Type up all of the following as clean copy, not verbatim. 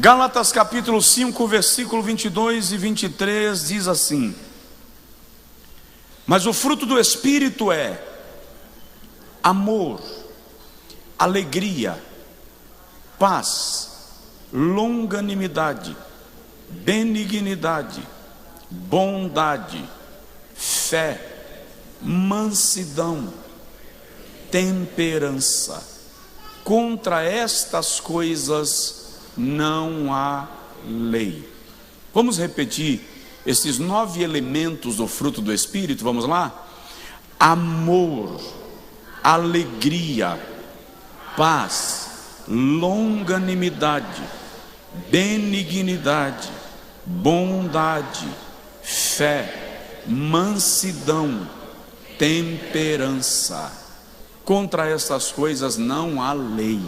Gálatas capítulo 5, versículo 22 e 23 diz assim: mas o fruto do Espírito é amor, alegria, paz, longanimidade, benignidade, bondade, fé, mansidão, temperança. Contra estas coisas não há lei. Vamos repetir esses 9 elementos do fruto do Espírito, vamos lá? Amor, alegria, paz, longanimidade, benignidade, bondade, fé, mansidão, temperança. Contra essas coisas não há lei.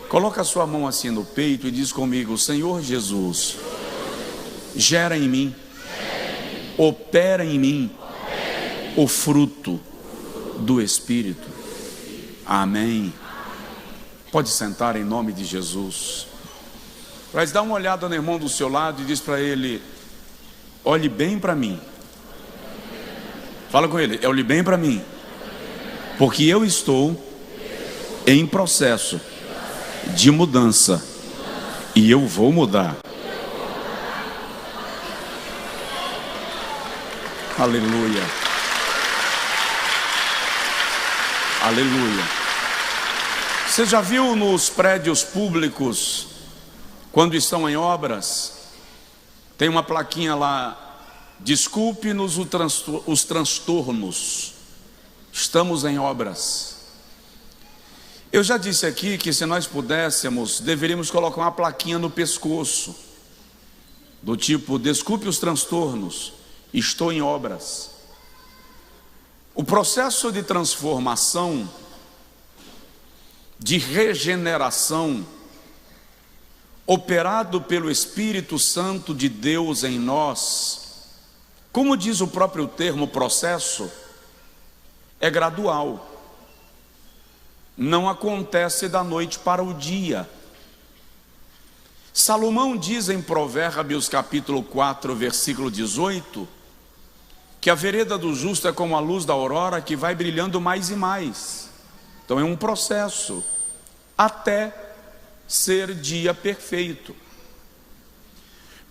Coloca a sua mão assim no peito e diz comigo: Senhor Jesus, gera em mim, opera em mim o fruto do Espírito. Amém. Pode sentar em nome de Jesus. Mas dá uma olhada no irmão do seu lado e diz para ele: olhe bem para mim. Fala com ele: olhe bem para mim, porque eu estou em processo de mudança e eu vou mudar. Aleluia. Aleluia. Você já viu nos prédios públicos, quando estão em obras, tem uma plaquinha lá: desculpe-nos os transtornos, estamos em obras. Eu já disse aqui que se nós pudéssemos, deveríamos colocar uma plaquinha no pescoço, do tipo: desculpe os transtornos, estou em obras. O processo de transformação, de regeneração, operado pelo Espírito Santo de Deus em nós, como diz o próprio termo processo, é gradual. Não acontece da noite para o dia. Salomão diz em Provérbios capítulo 4, versículo 18, que a vereda do justo é como a luz da aurora, que vai brilhando mais e mais. Então é um processo até ser dia perfeito.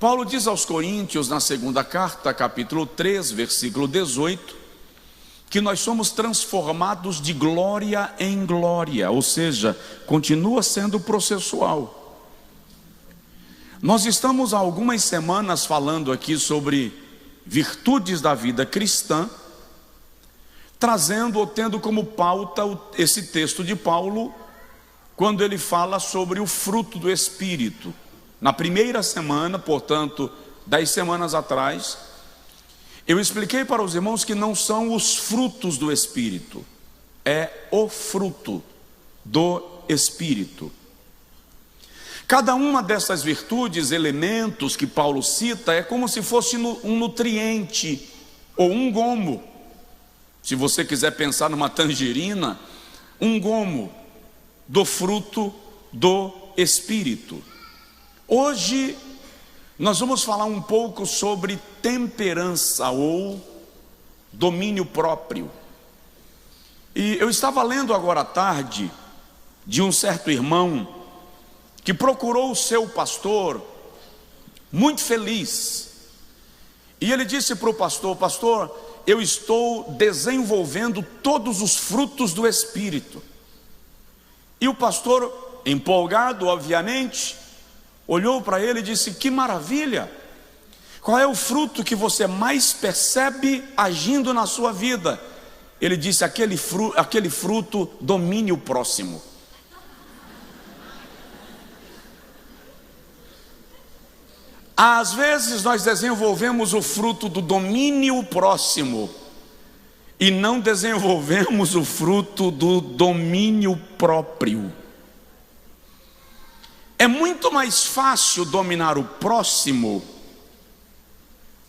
Paulo diz aos Coríntios, na segunda carta, capítulo 3, versículo 18, que nós somos transformados de glória em glória, ou seja, continua sendo processual. Nós estamos há algumas semanas falando aqui sobre virtudes da vida cristã, trazendo ou tendo como pauta esse texto de Paulo, quando ele fala sobre o fruto do Espírito. Na primeira semana, portanto, 10 semanas atrás, eu expliquei para os irmãos que não são os frutos do Espírito, é o fruto do Espírito. Cada uma dessas virtudes, elementos que Paulo cita, é como se fosse um nutriente ou um gomo. Se você quiser pensar numa tangerina, um gomo do fruto do Espírito. Hoje nós vamos falar um pouco sobre temperança ou domínio próprio. E eu estava lendo agora à tarde de um certo irmão que procurou o seu pastor, muito feliz, e ele disse para o pastor: pastor, eu estou desenvolvendo todos os frutos do Espírito. E o pastor, empolgado obviamente, olhou para ele e disse: que maravilha! Qual é o fruto que você mais percebe agindo na sua vida? Ele disse: aquele fruto domine o próximo. Às vezes nós desenvolvemos o fruto do domínio próximo e não desenvolvemos o fruto do domínio próprio. É muito mais fácil dominar o próximo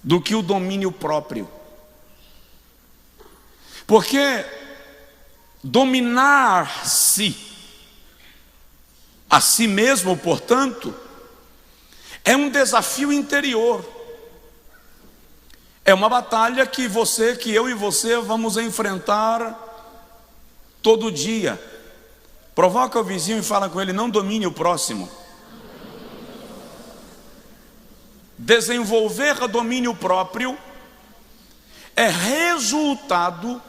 do que o domínio próprio. Porque dominar-se a si mesmo, portanto, É um desafio interior. É uma batalha que eu e você vamos enfrentar todo dia. Provoca o vizinho e fala com ele: não domine o próximo. Desenvolver domínio próprio é resultado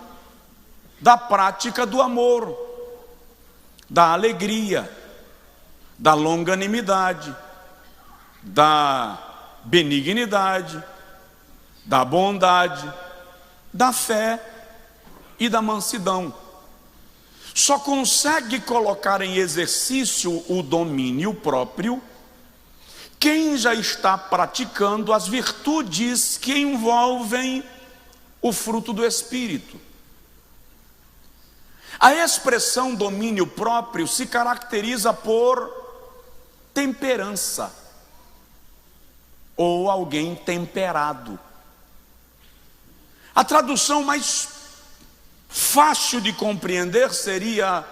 da prática do amor, da alegria, da longanimidade, da benignidade, da bondade, da fé e da mansidão. Só consegue colocar em exercício o domínio próprio quem já está praticando as virtudes que envolvem o fruto do Espírito. A expressão domínio próprio se caracteriza por temperança, ou alguém temperado. A tradução mais fácil de compreender seria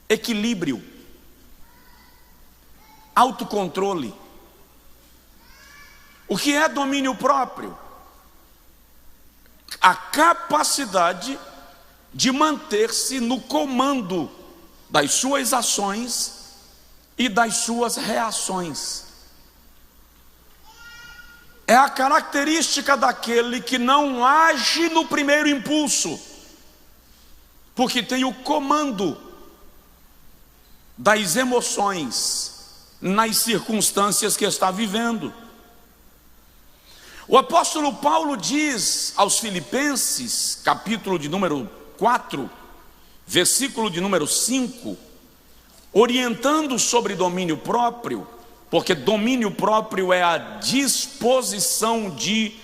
equilíbrio, autocontrole. O que é domínio próprio? A capacidade de manter-se no comando das suas ações e das suas reações. É a característica daquele que não age no primeiro impulso, porque tem o comando das emoções nas circunstâncias que está vivendo. O apóstolo Paulo diz aos Filipenses, capítulo de número 4, versículo de número 5, orientando sobre domínio próprio, porque domínio próprio é a disposição de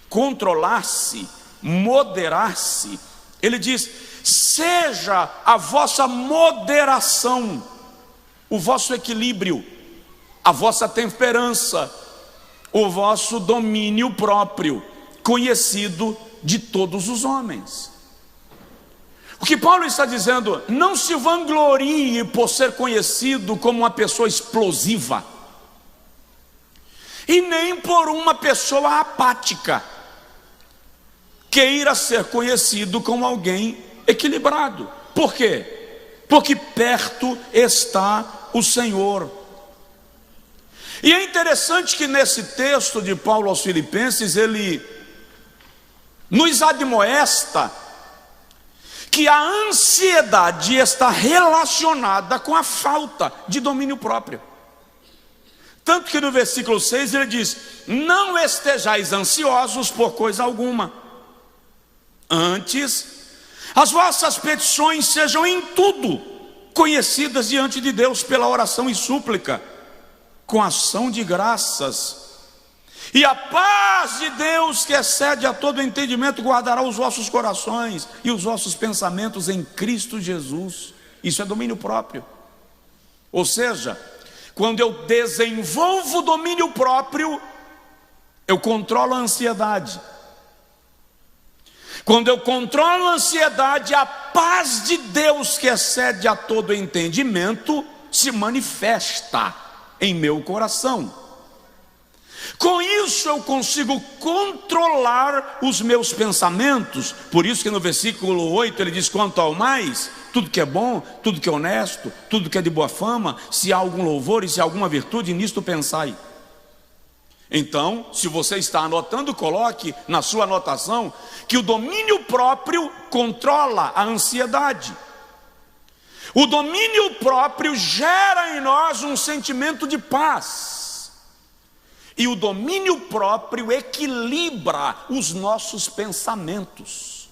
controlar-se, moderar-se. Ele diz: seja a vossa moderação, o vosso equilíbrio, a vossa temperança, o vosso domínio próprio, conhecido de todos os homens. O que Paulo está dizendo: não se vanglorie por ser conhecido como uma pessoa explosiva, e nem por uma pessoa apática. Queira ser conhecido como alguém equilibrado. Por quê? Porque perto está o Senhor. E é interessante que nesse texto de Paulo aos Filipenses, ele nos admoesta que a ansiedade está relacionada com a falta de domínio próprio. Tanto que no versículo 6 ele diz: não estejais ansiosos por coisa alguma, antes as vossas petições sejam em tudo conhecidas diante de Deus pela oração e súplica, com ação de graças. E a paz de Deus, que excede a todo entendimento, guardará os vossos corações e os vossos pensamentos em Cristo Jesus. Isso é domínio próprio. Ou seja, quando eu desenvolvo domínio próprio, eu controlo a ansiedade. Quando eu controlo a ansiedade, a paz de Deus, que excede a todo entendimento, se manifesta em meu coração. Com isso eu consigo controlar os meus pensamentos. Por isso que no versículo 8 ele diz: quanto ao mais, tudo que é bom, tudo que é honesto, tudo que é de boa fama, se há algum louvor e se há alguma virtude, nisto pensai. Então, se você está anotando, coloque na sua anotação que o domínio próprio controla a ansiedade. O domínio próprio gera em nós um sentimento de paz. E o domínio próprio equilibra os nossos pensamentos.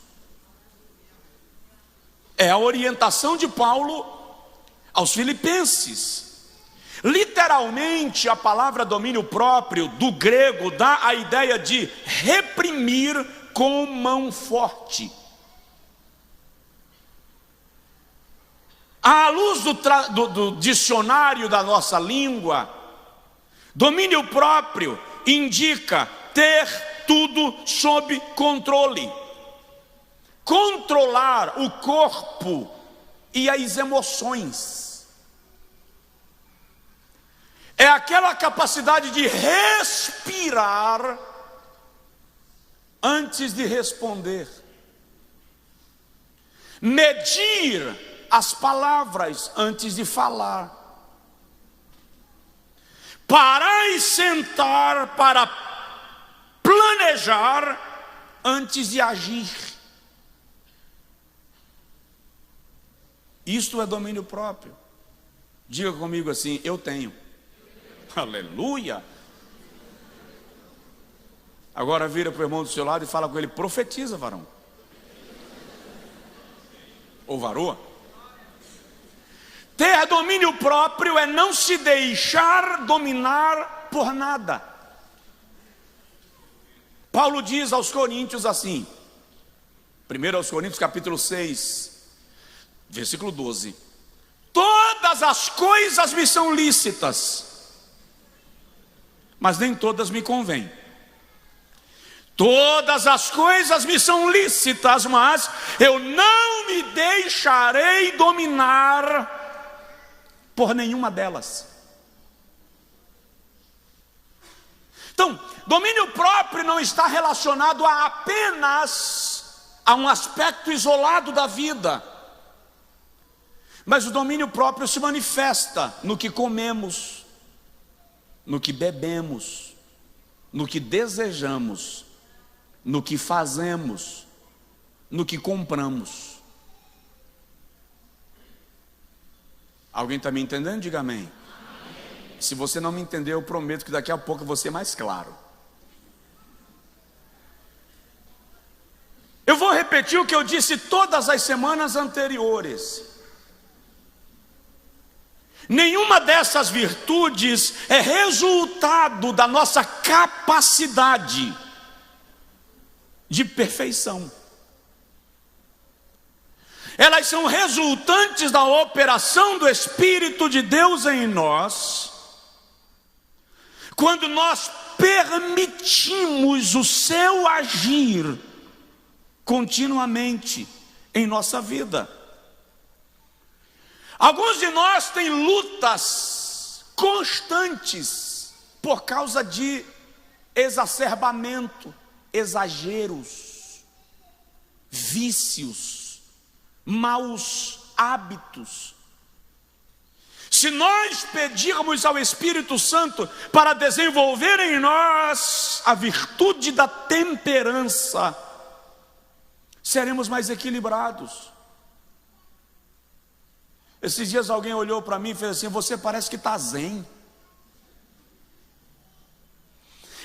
É a orientação de Paulo aos Filipenses. Literalmente, a palavra domínio próprio do grego dá a ideia de reprimir com mão forte. À luz do dicionário da nossa língua, domínio próprio indica ter tudo sob controle. Controlar o corpo e as emoções. é aquela capacidade de respirar antes de responder, medir as palavras antes de falar, parar e sentar para planejar antes de agir. Isto é domínio próprio. Diga comigo assim: eu tenho. Aleluia. Agora vira para o irmão do seu lado e fala com ele: profetiza, varão ou varoa. Ter domínio próprio é não se deixar dominar por nada. Paulo diz aos Coríntios assim, 1 aos Coríntios capítulo 6, versículo 12: todas as coisas me são lícitas, mas nem todas me convêm. Todas as coisas me são lícitas, mas eu não me deixarei dominar por nenhuma delas. Então, domínio próprio não está relacionado apenas a um aspecto isolado da vida, mas o domínio próprio se manifesta no que comemos, no que bebemos, no que desejamos, no que fazemos, no que compramos. Alguém está me entendendo? Diga amém. Amém. Se você não me entendeu, eu prometo que daqui a pouco eu vou ser mais claro. Eu vou repetir o que eu disse todas as semanas anteriores. Nenhuma dessas virtudes é resultado da nossa capacidade de perfeição. Elas são resultantes da operação do Espírito de Deus em nós, quando nós permitimos o seu agir continuamente em nossa vida. Alguns de nós têm lutas constantes por causa de exacerbamento, exageros, vícios, maus hábitos. Se nós pedirmos ao Espírito Santo para desenvolver em nós a virtude da temperança, seremos mais equilibrados. Esses dias alguém olhou para mim e fez assim: você parece que está zen.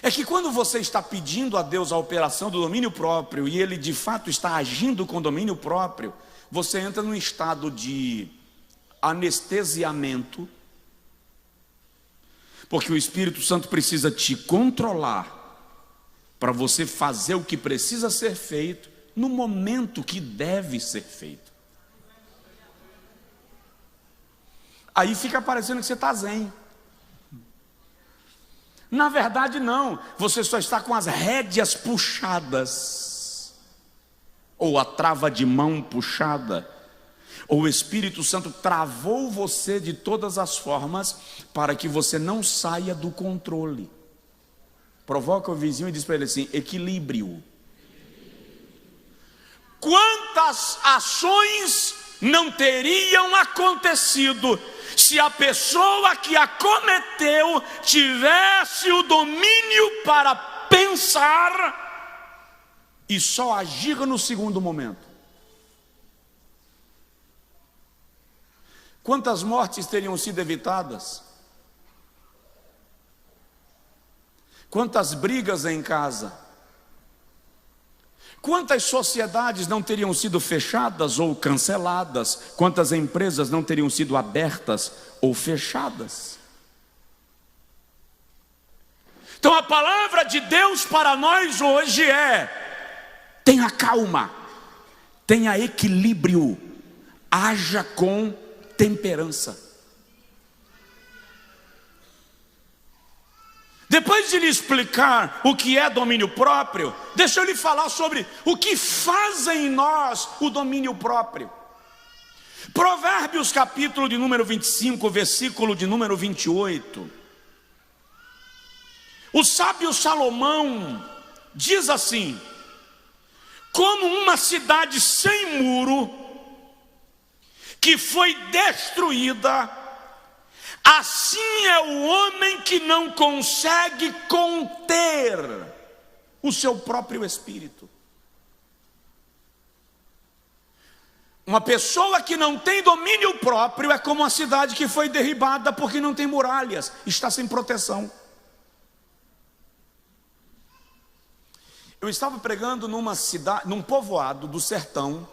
É que quando você está pedindo a Deus a operação do domínio próprio e Ele de fato está agindo com domínio próprio, você entra num estado de anestesiamento, porque o Espírito Santo precisa te controlar para você fazer o que precisa ser feito no momento que deve ser feito. Aí fica parecendo que você está zen. Na verdade não, você só está com as rédeas puxadas, ou a trava de mão puxada, ou o Espírito Santo travou você de todas as formas para que você não saia do controle. Provoca o vizinho e diz para ele assim: equilíbrio. Quantas ações não teriam acontecido se a pessoa que a cometeu tivesse o domínio para pensar e só agir no segundo momento? Quantas mortes teriam sido evitadas? Quantas brigas em casa? Quantas sociedades não teriam sido fechadas ou canceladas? Quantas empresas não teriam sido abertas ou fechadas? Então a palavra de Deus para nós hoje é: tenha calma, tenha equilíbrio, haja com temperança. Depois de lhe explicar o que é domínio próprio, deixa eu lhe falar sobre o que faz em nós o domínio próprio. Provérbios capítulo de número 25, versículo de número 28. O sábio Salomão diz assim: como uma cidade sem muro, que foi destruída, assim é o homem que não consegue conter o seu próprio espírito. Uma pessoa que não tem domínio próprio é como uma cidade que foi derribada porque não tem muralhas, está sem proteção. Eu estava pregando numa cidade, num povoado do sertão.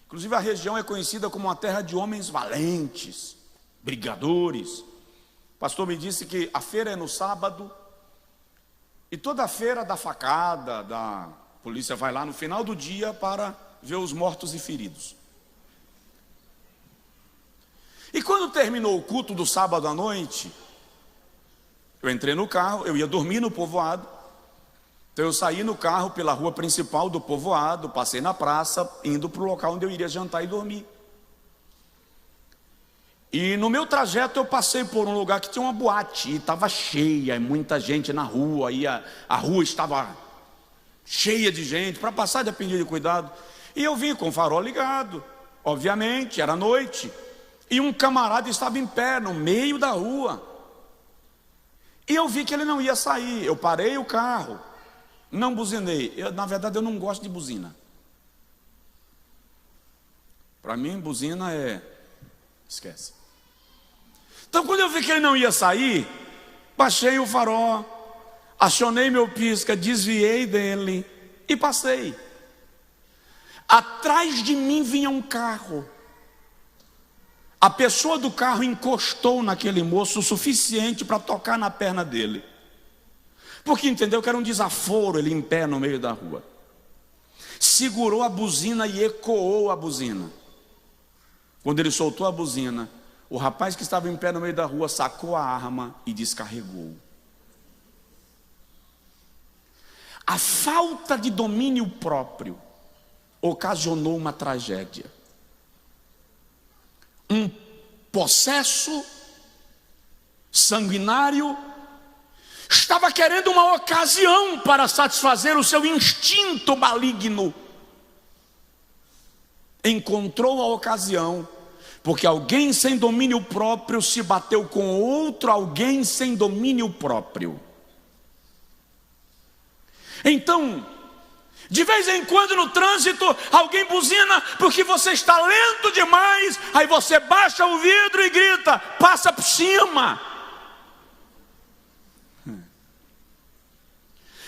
Inclusive a região é conhecida como uma terra de homens valentes, brigadores. O pastor me disse que a feira é no sábado, e toda a feira da facada, da polícia vai lá no final do dia para ver os mortos e feridos. E quando terminou o culto do sábado à noite, eu entrei no carro, eu ia dormir no povoado. Então eu saí no carro pela rua principal do povoado, passei na praça, indo para o local onde eu iria jantar e dormir. E no meu trajeto eu passei por um lugar que tinha uma boate, e estava cheia, muita gente na rua, e a rua estava cheia de gente, para passar dependia de cuidado. E eu vim com o farol ligado, obviamente, era noite, e um camarada estava em pé no meio da rua. E eu vi que ele não ia sair, eu parei o carro. Não buzinei. Na verdade, eu não gosto de buzina. Para mim, buzina esquece. Então, quando eu vi que ele não ia sair, baixei o farol, acionei meu pisca, desviei dele e passei. Atrás de mim vinha um carro. A pessoa do carro encostou naquele moço o suficiente para tocar na perna dele. Porque entendeu que era um desaforo ele em pé no meio da rua. Segurou a buzina e ecoou a buzina. Quando ele soltou a buzina, o rapaz que estava em pé no meio da rua sacou a arma e descarregou. A falta de domínio próprio ocasionou uma tragédia. Um possesso sanguinário estava querendo uma ocasião para satisfazer o seu instinto maligno. Encontrou a ocasião, porque alguém sem domínio próprio se bateu com outro alguém sem domínio próprio. Então, de vez em quando no trânsito, alguém buzina porque você está lento demais, aí você baixa o vidro e grita: passa por cima.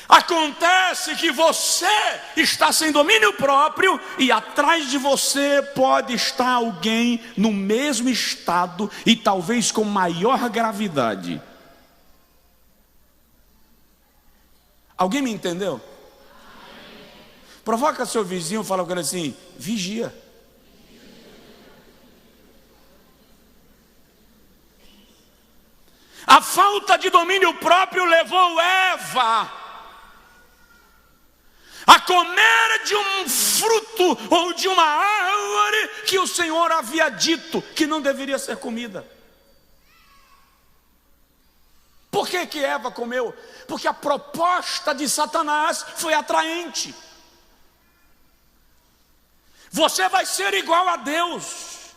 Acontece que você está sem domínio próprio e atrás de você pode estar alguém no mesmo estado e talvez com maior gravidade. Alguém me entendeu? Provoca seu vizinho e fala com ele assim: vigia. A falta de domínio próprio levou Eva a comer de um fruto ou de uma árvore que o Senhor havia dito que não deveria ser comida. Por que Eva comeu? Porque a proposta de Satanás foi atraente. Você vai ser igual a Deus.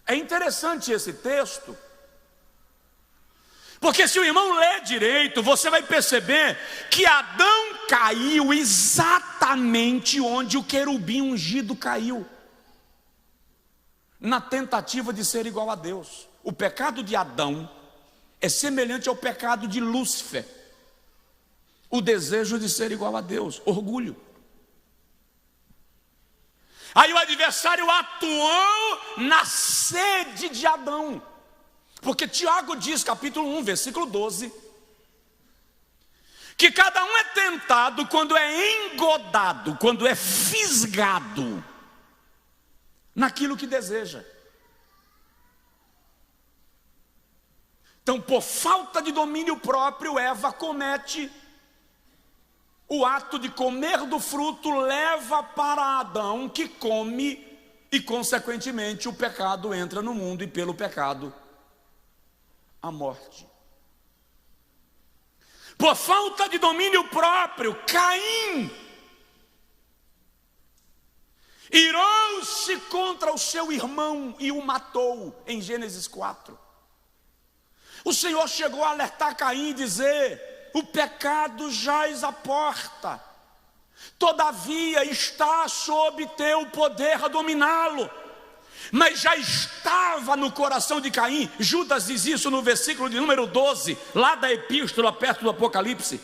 É interessante esse texto, porque se o irmão ler direito, você vai perceber que Adão caiu exatamente onde o querubim ungido caiu, na tentativa de ser igual a Deus. O pecado de Adão é semelhante ao pecado de Lúcifer, o desejo de ser igual a Deus, orgulho. Aí o adversário atuou na sede de Adão. Porque Tiago diz, capítulo 1, versículo 12, que cada um é tentado quando é engodado, quando é fisgado naquilo que deseja. Então, por falta de domínio próprio, Eva comete o ato de comer do fruto, leva para Adão, que come, e consequentemente o pecado entra no mundo, e pelo pecado a morte. Por falta de domínio próprio, Caim irou-se contra o seu irmão e o matou, em Gênesis 4. O Senhor chegou a alertar Caim e dizer: o pecado jaz à porta, todavia está sob teu poder a dominá-lo. Mas já estava no coração de Caim. Judas diz isso no versículo de número 12, lá da epístola, perto do Apocalipse,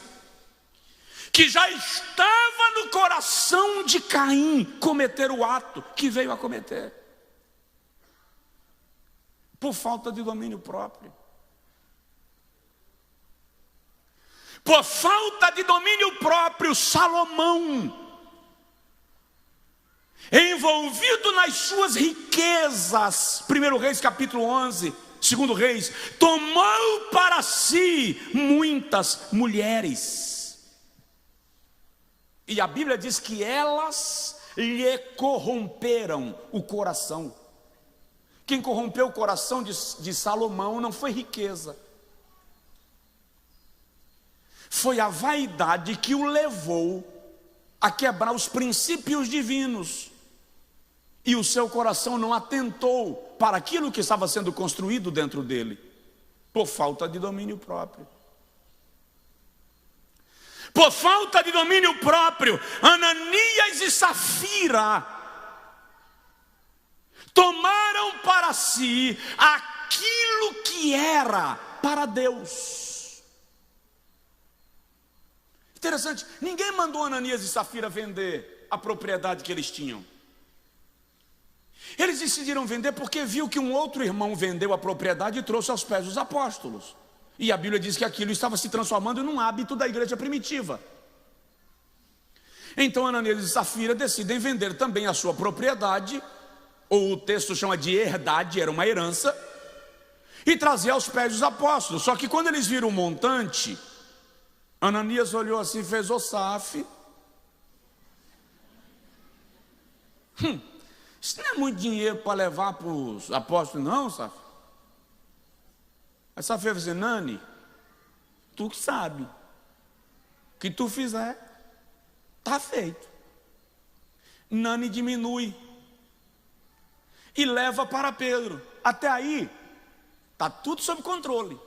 que já estava no coração de Caim cometer o ato que veio a cometer, por falta de domínio próprio. Por falta de domínio próprio, Salomão, envolvido nas suas riquezas, 1 Reis capítulo 11, 2 Reis, tomou para si muitas mulheres, e a Bíblia diz que elas lhe corromperam o coração. Quem corrompeu o coração de Salomão não foi riqueza, foi a vaidade que o levou a quebrar os princípios divinos, e o seu coração não atentou para aquilo que estava sendo construído dentro dele, por falta de domínio próprio. Por falta de domínio próprio, Ananias e Safira tomaram para si aquilo que era para Deus. Interessante, ninguém mandou Ananias e Safira vender a propriedade que eles tinham. Eles decidiram vender porque viu que um outro irmão vendeu a propriedade e trouxe aos pés dos apóstolos. E a Bíblia diz que aquilo estava se transformando num hábito da igreja primitiva. Então Ananias e Safira decidem vender também a sua propriedade, ou o texto chama de herdade, era uma herança, e trazer aos pés dos apóstolos. Só que quando eles viram o montante, Ananias olhou assim e fez: ô Saf, isso não é muito dinheiro para levar para os apóstolos, não, Saf? Aí Safira falou assim: Nani, tu que sabe, o que tu fizer, está feito. Nani diminui e leva para Pedro. Até aí, está tudo sob controle.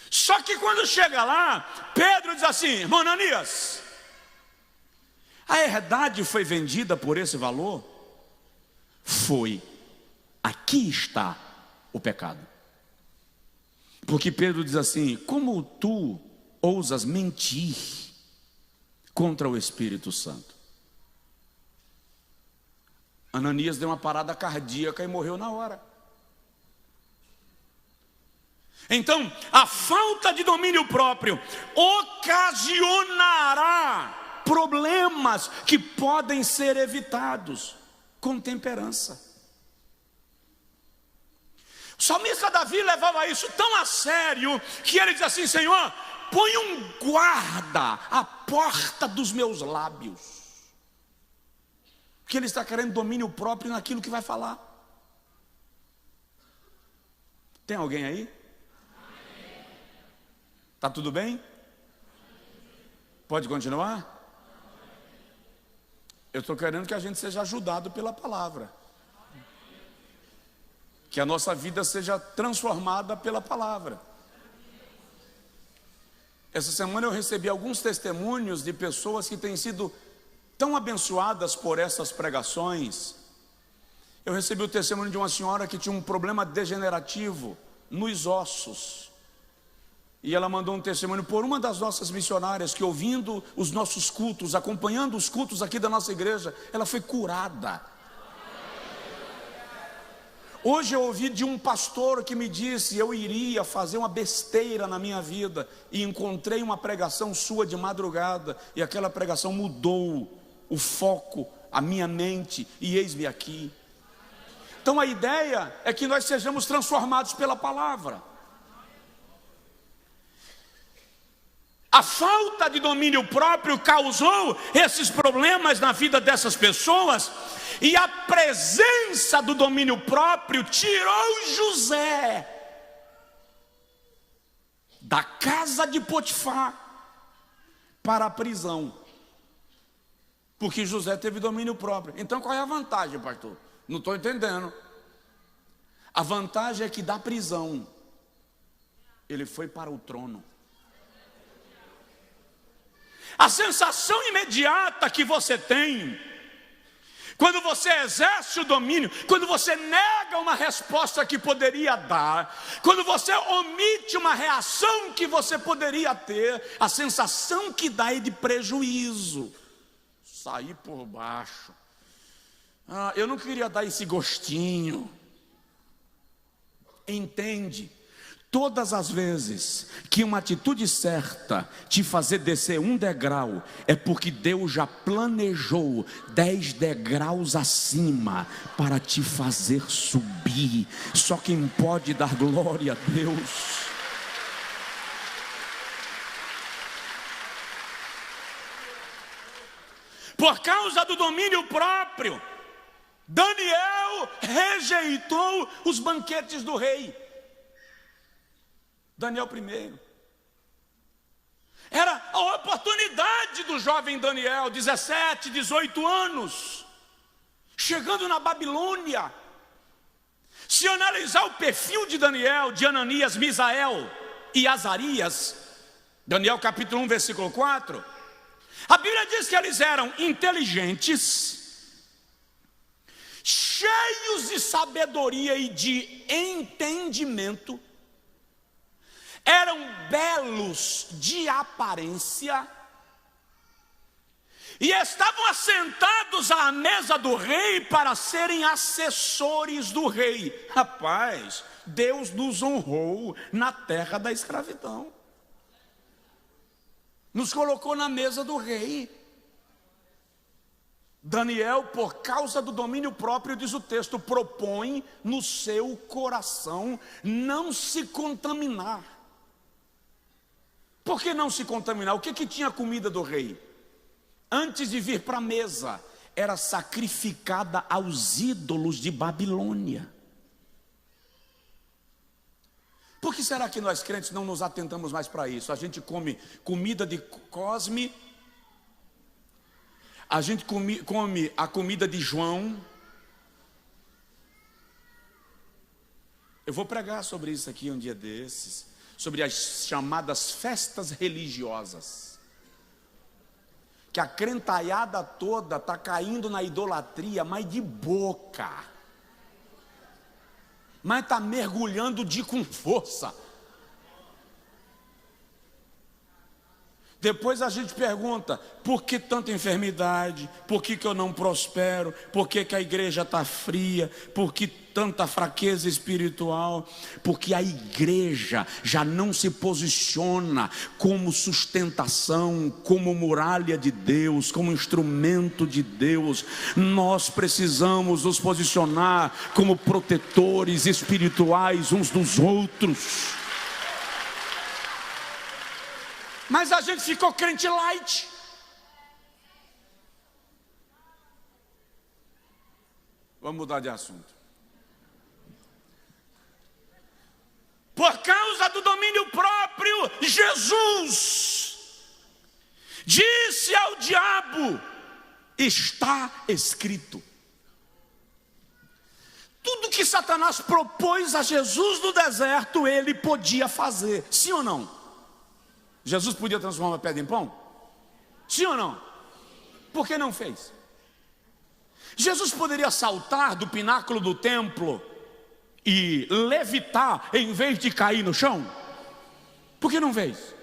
Só que quando chega lá, Pedro diz assim: irmão Ananias, a herdade foi vendida por esse valor? Foi. Aqui está o pecado. Porque Pedro diz assim: como tu ousas mentir contra o Espírito Santo? Ananias deu uma parada cardíaca e morreu na hora. Então, a falta de domínio próprio ocasionará problemas que podem ser evitados com temperança. O salmista Davi levava isso tão a sério que ele diz assim: Senhor, põe um guarda à porta dos meus lábios, porque ele está querendo domínio próprio naquilo que vai falar. Tem alguém aí? Está tudo bem? Pode continuar? Eu estou querendo que a gente seja ajudado pela palavra, que a nossa vida seja transformada pela palavra. Essa semana eu recebi alguns testemunhos de pessoas que têm sido tão abençoadas por essas pregações. Eu recebi o testemunho de uma senhora que tinha um problema degenerativo nos ossos, e ela mandou um testemunho por uma das nossas missionárias, que ouvindo os nossos cultos, acompanhando os cultos aqui da nossa igreja, ela foi curada. Hoje eu ouvi de um pastor que me disse: eu iria fazer uma besteira na minha vida, e encontrei uma pregação sua de madrugada, e aquela pregação mudou o foco, a minha mente, e eis-me aqui. Então a ideia é que nós sejamos transformados pela palavra. A falta de domínio próprio causou esses problemas na vida dessas pessoas, e a presença do domínio próprio tirou José da casa de Potifar para a prisão, porque José teve domínio próprio. Então qual é a vantagem, pastor? Não estou entendendo. A vantagem é que da prisão ele foi para o trono. A sensação imediata que você tem quando você exerce o domínio, quando você nega uma resposta que poderia dar, quando você omite uma reação que você poderia ter, a sensação que dá é de prejuízo. Sair por baixo. Eu não queria dar esse gostinho. Entende? Todas as vezes que uma atitude certa te fazer descer um degrau, é porque Deus já planejou 10 degraus acima para te fazer subir. Só quem pode dar glória a Deus. Por causa do domínio próprio, Daniel rejeitou os banquetes do rei. Daniel I. Era a oportunidade do jovem Daniel, 17, 18 anos, chegando na Babilônia. Se analisar o perfil de Daniel, de Ananias, Misael e Azarias, Daniel capítulo 1, versículo 4, a Bíblia diz que eles eram inteligentes, cheios de sabedoria e de entendimento, eram belos de aparência e estavam assentados à mesa do rei para serem assessores do rei. Rapaz, Deus nos honrou na terra da escravidão, nos colocou na mesa do rei. Daniel, por causa do domínio próprio, diz o texto, propõe no seu coração não se contaminar. Por que não se contaminar? O que tinha a comida do rei? Antes de vir para a mesa, era sacrificada aos ídolos de Babilônia. Por que será que nós crentes não nos atentamos mais para isso? A gente come comida de Cosme, a gente come a comida de João. Eu vou pregar sobre isso aqui um dia desses, sobre as chamadas festas religiosas, que a crentalhada toda está caindo na idolatria, mas de boca, mas está mergulhando com força. Depois a gente pergunta, por que tanta enfermidade? Por que eu não prospero? Por que a igreja está fria? Por que tanta fraqueza espiritual? Porque a igreja já não se posiciona como sustentação, como muralha de Deus, como instrumento de Deus. Nós precisamos nos posicionar como protetores espirituais uns dos outros. Mas a gente ficou crente light. Vamos mudar de assunto. Por causa do domínio próprio, Jesus disse ao diabo: está escrito. Tudo que Satanás propôs a Jesus no deserto, ele podia fazer. Sim ou não? Jesus podia transformar a pedra em pão? Sim ou não? Por que não fez? Jesus poderia saltar do pináculo do templo e levitar em vez de cair no chão? Por que não fez?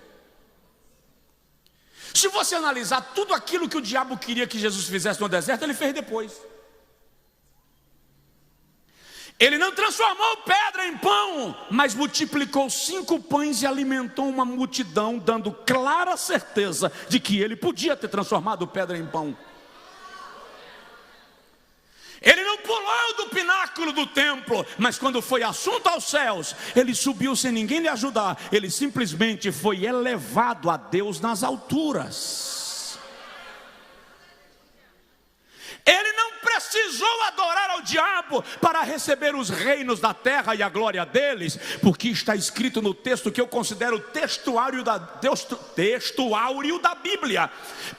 Se você analisar tudo aquilo que o diabo queria que Jesus fizesse no deserto, ele fez depois. Ele não transformou pedra em pão, mas multiplicou 5 pães e alimentou uma multidão, dando clara certeza de que ele podia ter transformado pedra em pão. Ele não pulou do pináculo do templo, mas quando foi assunto aos céus, ele subiu sem ninguém lhe ajudar. Ele simplesmente foi elevado a Deus nas alturas. Ele não precisou adorar ao diabo diabo para receber os reinos da terra e a glória deles, porque está escrito no texto que eu considero textuário da Bíblia: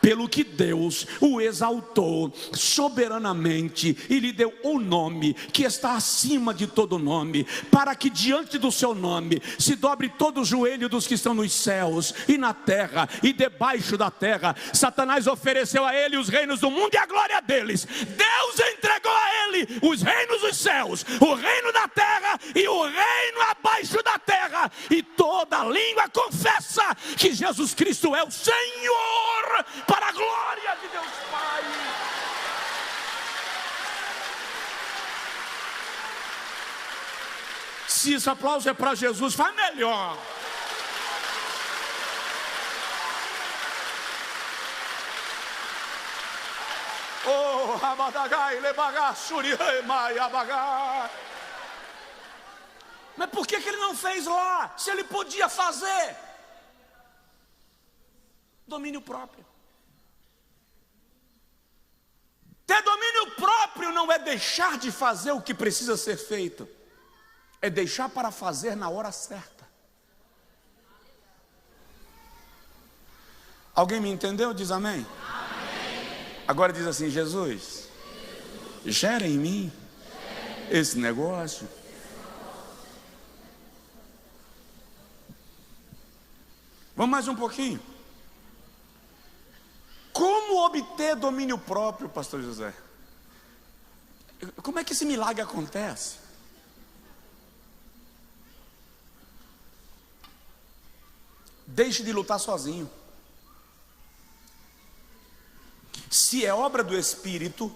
pelo que Deus o exaltou soberanamente e lhe deu um nome que está acima de todo nome, para que diante do seu nome se dobre todo o joelho dos que estão nos céus e na terra e debaixo da terra. Satanás ofereceu a ele os reinos do mundo e a glória deles. Deus entregou a ele os reinos dos céus, o reino da terra e o reino abaixo da terra, e toda língua confessa que Jesus Cristo é o Senhor, para a glória de Deus Pai. Se esse aplauso é para Jesus, faz melhor. Oh, Rabadagai, Lebagai, Suriemai, Abagai. Mas por que ele não fez lá, se ele podia fazer? Domínio próprio. Ter domínio próprio não é deixar de fazer o que precisa ser feito, é deixar para fazer na hora certa. Alguém me entendeu? Diz amém. Agora diz assim: Jesus, gera em mim esse negócio. Vamos mais um pouquinho. Como obter domínio próprio, pastor José? Como é que esse milagre acontece? Deixe de lutar sozinho. Se é obra do Espírito,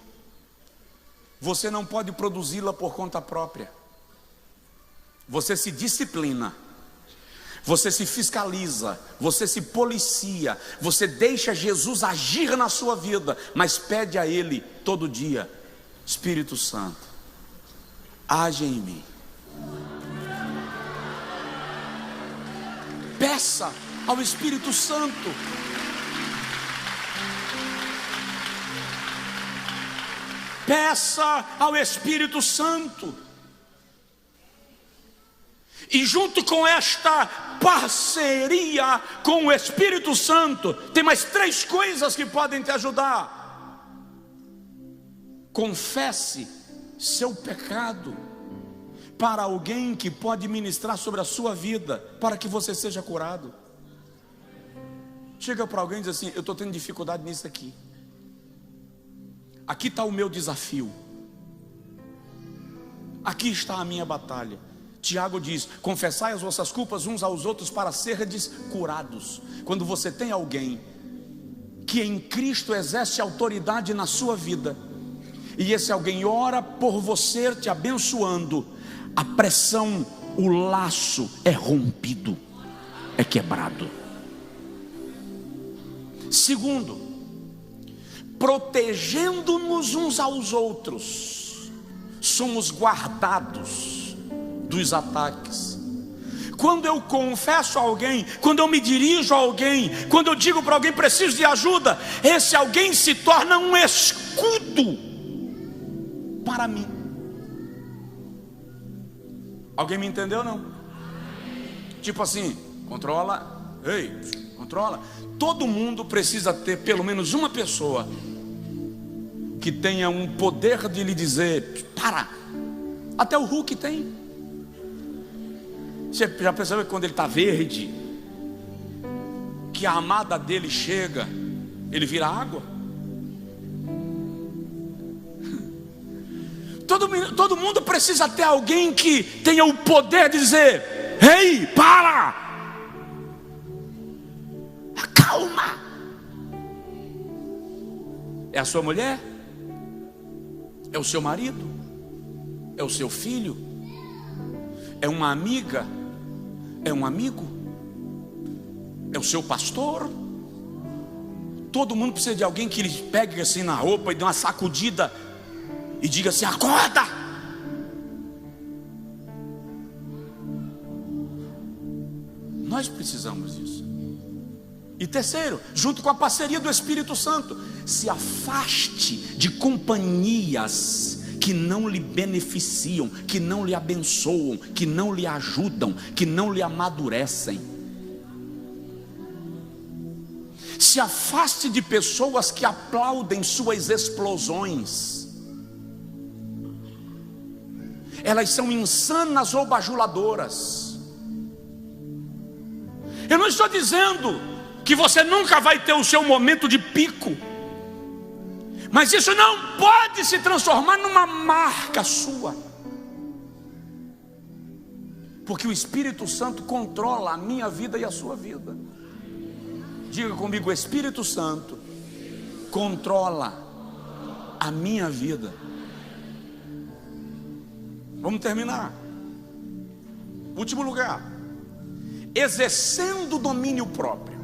você não pode produzi-la por conta própria. Você se disciplina, você se fiscaliza, você se policia, você deixa Jesus agir na sua vida, mas pede a Ele todo dia: Espírito Santo, age em mim. Peça ao Espírito Santo. Peça ao Espírito Santo. E junto com esta parceria com o Espírito Santo, tem mais 3 coisas que podem te ajudar. Confesse seu pecado para alguém que pode ministrar sobre a sua vida, para que você seja curado. Chega para alguém e diz assim: eu estou tendo dificuldade nisso aqui. Aqui está o meu desafio. Aqui está a minha batalha. Tiago diz: confessai as vossas culpas uns aos outros para serdes curados. Quando você tem alguém que em Cristo exerce autoridade na sua vida, e esse alguém ora por você, te abençoando, a pressão, o laço é rompido, é quebrado. Segundo, protegendo-nos uns aos outros, somos guardados dos ataques. Quando eu confesso a alguém, quando eu me dirijo a alguém, quando eu digo para alguém preciso de ajuda, esse alguém se torna um escudo para mim. Alguém me entendeu não? Tipo assim, controla, ei, controla. Todo mundo precisa ter pelo menos uma pessoa que tenha um poder de lhe dizer: para. Até o Hulk tem. Você já percebeu que quando ele está verde, que a amada dele chega, ele vira água? Todo mundo precisa ter alguém que tenha o poder de dizer: ei, para! Acalma! É a sua mulher? É o seu marido? É o seu filho? É uma amiga? É um amigo? É o seu pastor? Todo mundo precisa de alguém que lhe pegue assim na roupa e dê uma sacudida e diga assim: acorda! Nós precisamos disso. E terceiro, junto com a parceria do Espírito Santo, se afaste de companhias que não lhe beneficiam, que não lhe abençoam, que não lhe ajudam, que não lhe amadurecem. Se afaste de pessoas que aplaudem suas explosões. Elas são insanas ou bajuladoras. Eu não estou dizendo que você nunca vai ter o seu momento de pico, mas isso não pode se transformar numa marca sua, porque o Espírito Santo controla a minha vida e a sua vida. Diga comigo: o Espírito Santo controla a minha vida. Vamos terminar. Último lugar: exercendo domínio próprio.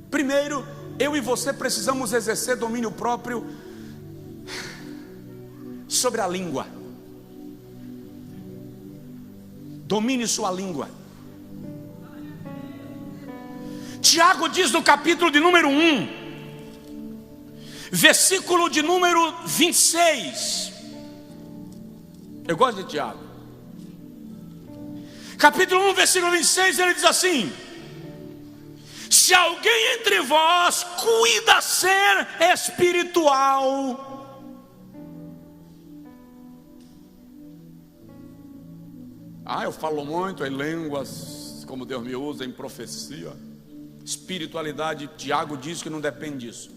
Primeiro, eu e você precisamos exercer domínio próprio sobre a língua. Domine sua língua. Tiago diz no capítulo de número 1, versículo de número 26. Eu gosto de Tiago. Capítulo 1, versículo 26, ele diz assim: se alguém entre vós cuida ser espiritual. Eu falo muito em línguas, como Deus me usa, em profecia. Espiritualidade, Tiago diz que não depende disso.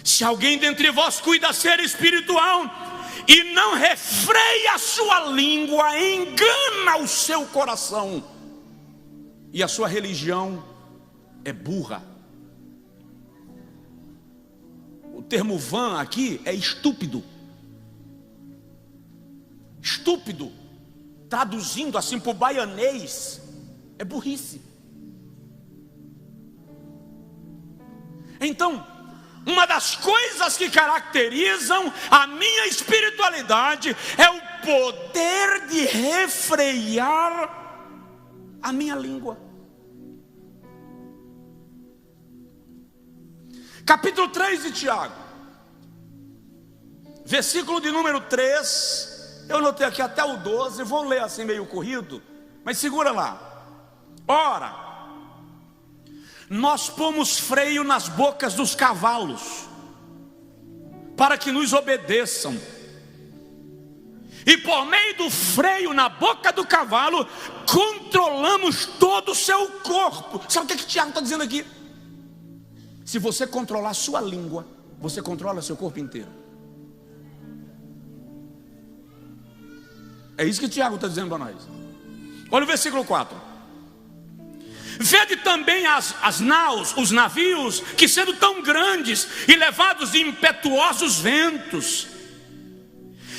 Se alguém dentre vós cuida ser espiritual e não refreia a sua língua, engana o seu coração, e a sua religião é burra. O termo vã aqui é estúpido. Estúpido, traduzindo assim para o baianês, é burrice. Então, uma das coisas que caracterizam a minha espiritualidade é o poder de refrear a minha língua. Capítulo 3 de Tiago, versículo de número 3. Eu anotei aqui até o 12, vou ler assim meio corrido, mas segura lá. Ora, nós pomos freio nas bocas dos cavalos, para que nos obedeçam, e por meio do freio na boca do cavalo, controlamos todo o seu corpo. Sabe o que Tiago está dizendo aqui? Se você controlar a sua língua, você controla seu corpo inteiro. É isso que Tiago está dizendo para nós. Olha o versículo 4. Vede também as naus, os navios, que sendo tão grandes e levados de impetuosos ventos,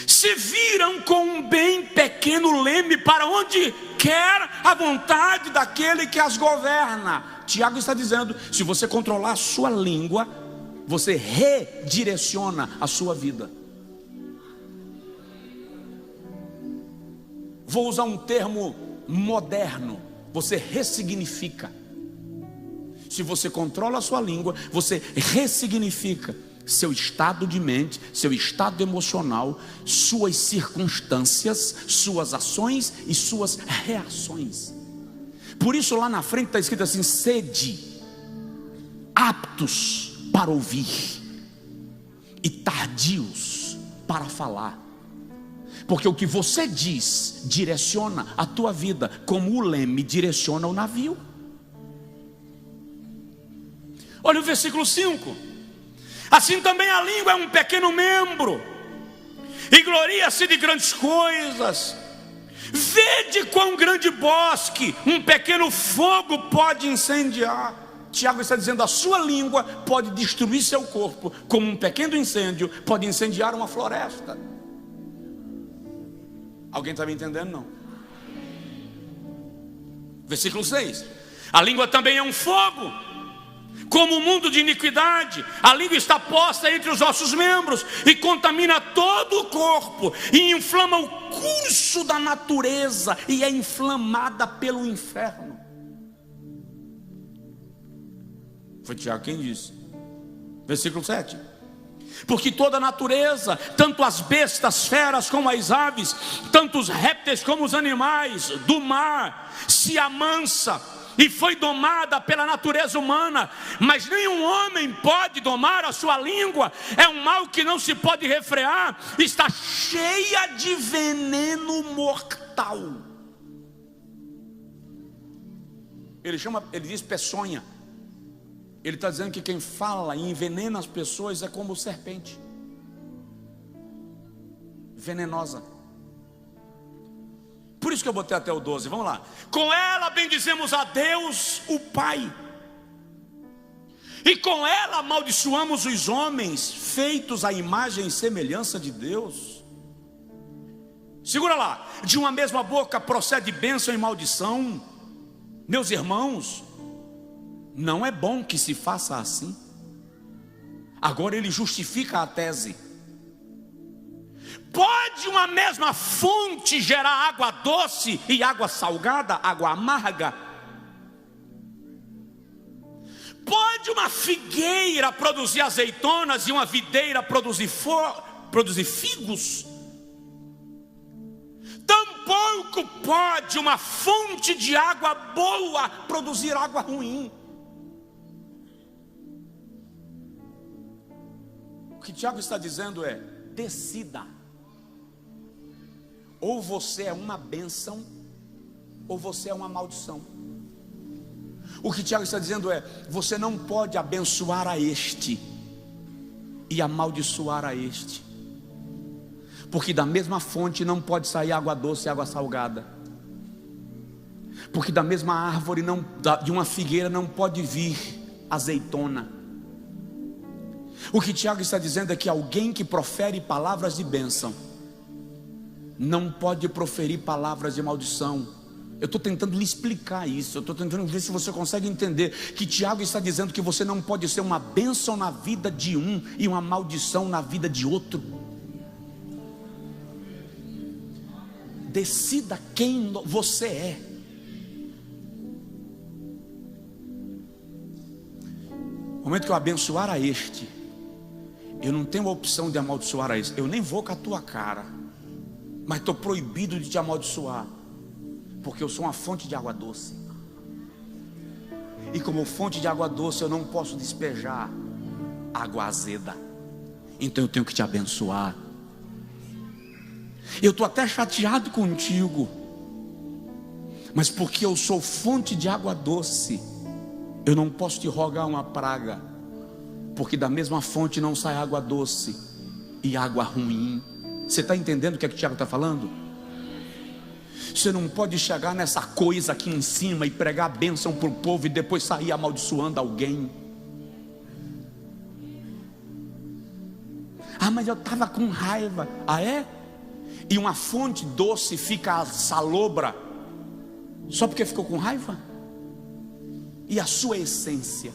se viram com um bem pequeno leme para onde quer a vontade daquele que as governa. Tiago está dizendo: se você controlar a sua língua, você redireciona a sua vida. Vou usar um termo moderno: você ressignifica. Se você controla a sua língua, você ressignifica seu estado de mente, seu estado emocional, suas circunstâncias, suas ações e suas reações. Por isso lá na frente está escrito assim: sede aptos para ouvir e tardios para falar. Porque o que você diz direciona a tua vida, como o leme direciona o navio. Olha o versículo 5. Assim também a língua é um pequeno membro, e gloria-se de grandes coisas. Vede quão grande bosque um pequeno fogo pode incendiar. Tiago está dizendo: a sua língua pode destruir seu corpo, como um pequeno incêndio pode incendiar uma floresta. Alguém está me entendendo? Não. Versículo 6. A língua também é um fogo, como o mundo de iniquidade. A língua está posta entre os nossos membros e contamina todo o corpo, e inflama o curso da natureza, e é inflamada pelo inferno. Foi Tiago quem disse. Versículo 7. Porque toda a natureza, tanto as bestas, feras como as aves, tanto os répteis como os animais do mar, se amansa e foi domada pela natureza humana. Mas nenhum homem pode domar a sua língua, é um mal que não se pode refrear, está cheia de veneno mortal. Ele diz peçonha. Ele está dizendo que quem fala e envenena as pessoas é como serpente, venenosa. Por isso que eu botei até o 12, vamos lá. Com ela bendizemos a Deus, o Pai, e com ela amaldiçoamos os homens, feitos à imagem e semelhança de Deus. Segura lá. De uma mesma boca procede bênção e maldição. Meus irmãos, não é bom que se faça assim. Agora ele justifica a tese. Pode uma mesma fonte gerar água doce e água salgada, água amarga? Pode uma figueira produzir azeitonas e uma videira produzir figos? Tampouco pode uma fonte de água boa produzir água ruim. O que Tiago está dizendo é: decida. Ou você é uma bênção, ou você é uma maldição. O que Tiago está dizendo é: você não pode abençoar a este e amaldiçoar a este, porque da mesma fonte não pode sair água doce e água salgada, porque da mesma árvore de uma figueira não pode vir azeitona. O que Tiago está dizendo é que alguém que profere palavras de bênção não pode proferir palavras de maldição. Eu estou tentando lhe explicar isso. Eu estou tentando ver se você consegue entender que Tiago está dizendo que você não pode ser uma bênção na vida de um e uma maldição na vida de outro. Decida quem você é. No momento que eu abençoar a este, eu não tenho a opção de amaldiçoar a esse. Eu nem vou com a tua cara, mas estou proibido de te amaldiçoar, porque eu sou uma fonte de água doce. E como fonte de água doce eu não posso despejar água azeda. Então eu tenho que te abençoar. Eu estou até chateado contigo, mas porque eu sou fonte de água doce, eu não posso te rogar uma praga, porque da mesma fonte não sai água doce e água ruim. Você está entendendo o que é que o Tiago está falando? Você não pode chegar nessa coisa aqui em cima e pregar a bênção para o povo e depois sair amaldiçoando alguém. Ah, mas eu estava com raiva. Ah, é? E uma fonte doce fica salobra só porque ficou com raiva? E a sua essência?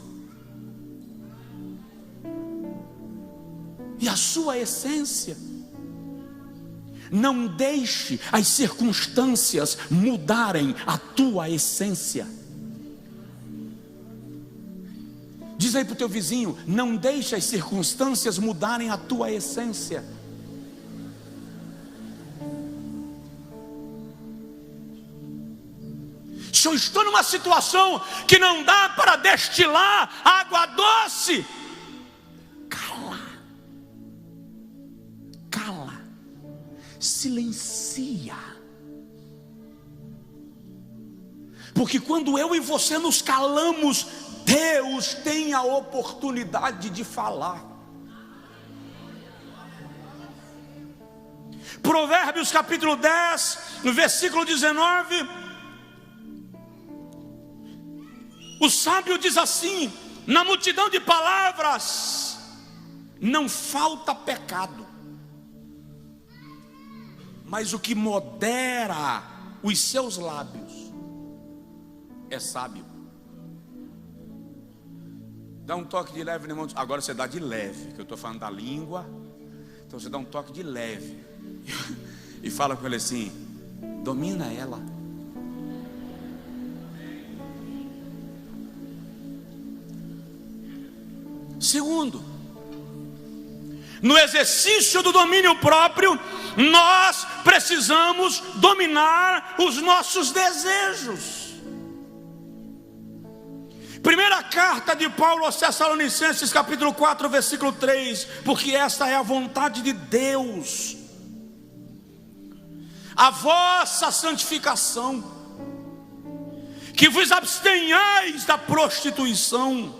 E a sua essência? Não deixe as circunstâncias mudarem a tua essência. Diz aí para o teu vizinho: não deixe as circunstâncias mudarem a tua essência. Se eu estou numa situação que não dá para destilar água doce, cala, silencia. Porque quando eu e você nos calamos, Deus tem a oportunidade de falar. Provérbios capítulo 10, no versículo 19, o sábio diz assim: na multidão de palavras não falta pecado, mas o que modera os seus lábios é sábio. Dá um toque de leve no irmão. Agora você dá de leve, que eu estou falando da língua. Então você dá um toque de leve e fala com ele assim: domina ela. Segundo, No exercício do domínio próprio, nós precisamos dominar os nossos desejos. Primeira carta de Paulo aos Tessalonicenses, capítulo 4, versículo 3: porque esta é a vontade de Deus, a vossa santificação, que vos abstenhais da prostituição.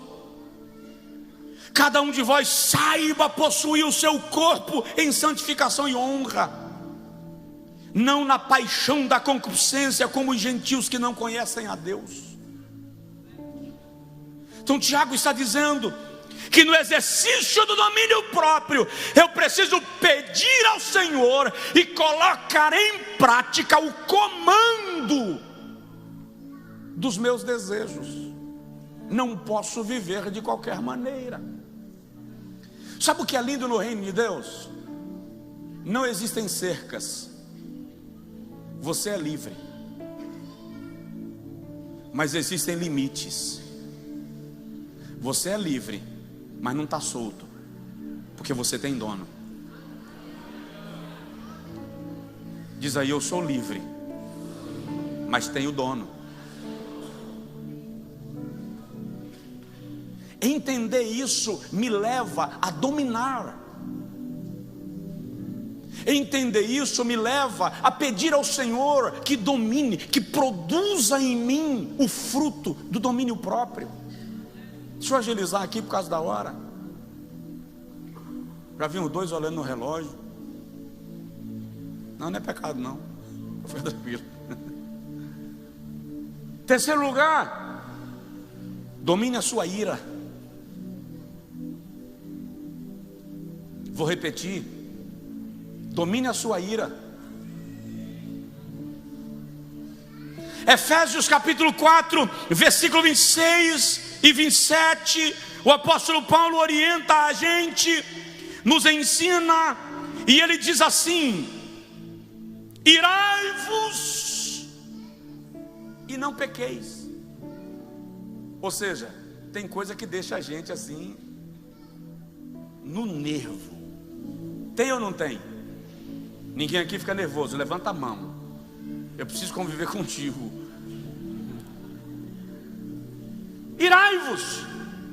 Cada um de vós saiba possuir o seu corpo em santificação e honra, não na paixão da concupiscência, como os gentios que não conhecem a Deus. Então Tiago está dizendo que no exercício do domínio próprio, eu preciso pedir ao Senhor e colocar em prática o comando dos meus desejos. Não posso viver de qualquer maneira. Sabe o que é lindo no reino de Deus? Não existem cercas. Você é livre. Mas existem limites. Você é livre, mas não está solto, porque você tem dono. Diz aí: eu sou livre, mas tenho dono. Entender isso me leva a dominar. Entender isso me leva a pedir ao Senhor que domine, que produza em mim o fruto do domínio próprio. Deixa eu agilizar aqui por causa da hora. Já vi os dois olhando no relógio. Não é pecado não, foi tranquilo. Terceiro lugar, domine a sua ira. Vou repetir: domine a sua ira. Efésios capítulo 4, versículo 26 e 27, o apóstolo Paulo orienta a gente, nos ensina, e ele diz assim: irai-vos e não pequeis. Ou seja, tem coisa que deixa a gente assim no nervo. Tem ou não tem? Ninguém aqui fica nervoso, levanta a mão. Eu preciso conviver contigo. Irai-vos,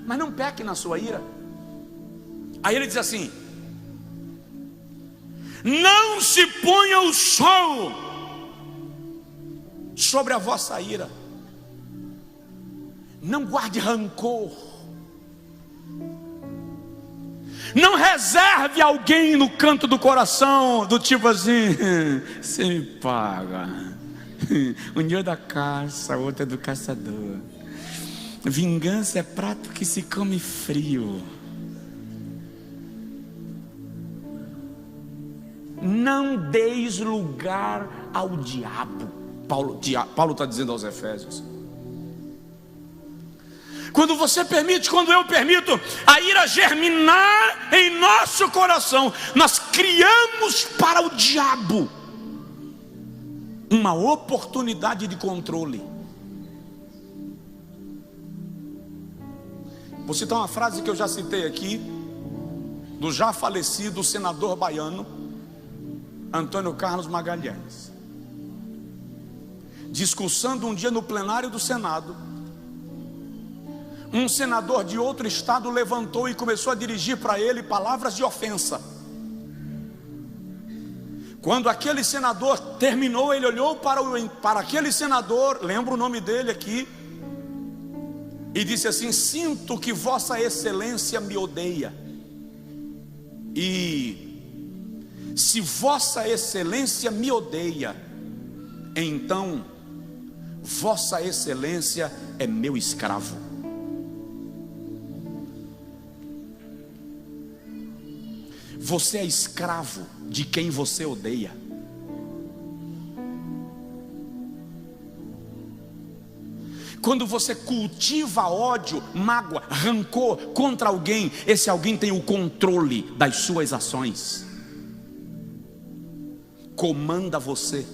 mas não peque na sua ira. Aí ele diz assim: não se ponha o sol sobre a vossa ira. Não guarde rancor. Não reserve alguém no canto do coração, do tipo assim: você me paga. Um dia é da caça, outro é do caçador. Vingança é prato que se come frio. Não deis lugar ao diabo. Paulo está dizendo aos Efésios. Quando você permite, quando eu permito a ira germinar em nosso coração, nós criamos para o diabo uma oportunidade de controle. Vou citar uma frase que eu já citei aqui, do já falecido senador baiano Antônio Carlos Magalhães, discursando um dia no plenário do Senado. Um senador de outro estado levantou e começou a dirigir para ele palavras de ofensa. Quando aquele senador terminou, ele olhou para aquele senador, lembro o nome dele aqui, e disse assim: sinto que Vossa Excelência me odeia, e se Vossa Excelência me odeia, então Vossa Excelência é meu escravo. Você é escravo de quem você odeia. Quando você cultiva ódio, mágoa, rancor contra alguém, esse alguém tem o controle das suas ações, comanda você.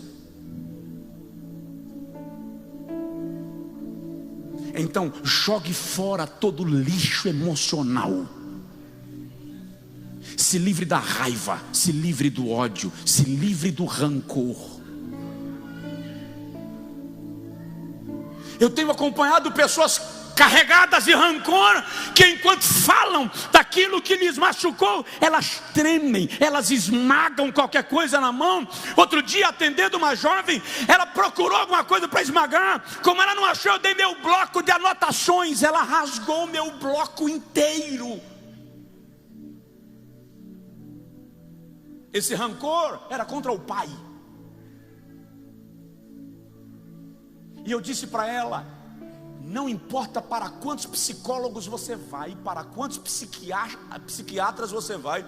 Então jogue fora todo lixo emocional. Se livre da raiva, se livre do ódio, se livre do rancor. Eu tenho acompanhado pessoas carregadas de rancor, que enquanto falam daquilo que lhes machucou, elas tremem, elas esmagam qualquer coisa na mão. Outro dia, atendendo uma jovem, ela procurou alguma coisa para esmagar. Como ela não achou, eu dei meu bloco de anotações, ela rasgou meu bloco inteiro. Esse rancor era contra o pai. E eu disse para ela: não importa para quantos psicólogos você vai, para quantos psiquiatras você vai,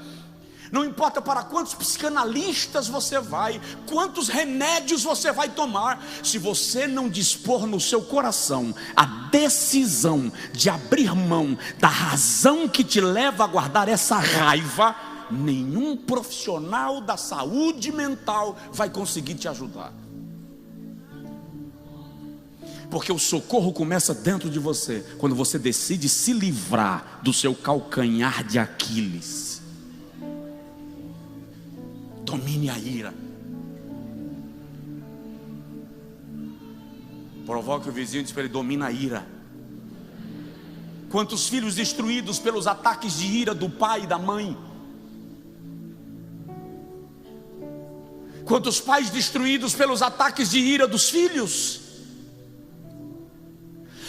não importa para quantos psicanalistas você vai, quantos remédios você vai tomar, se você não dispor no seu coração a decisão de abrir mão da razão que te leva a guardar essa raiva, nenhum profissional da saúde mental vai conseguir te ajudar. Porque o socorro começa dentro de você, quando você decide se livrar do seu calcanhar de Aquiles. Domine a ira. Provoque o vizinho e diz para ele: domina a ira. Quantos filhos destruídos pelos ataques de ira do pai e da mãe? Quantos pais destruídos pelos ataques de ira dos filhos?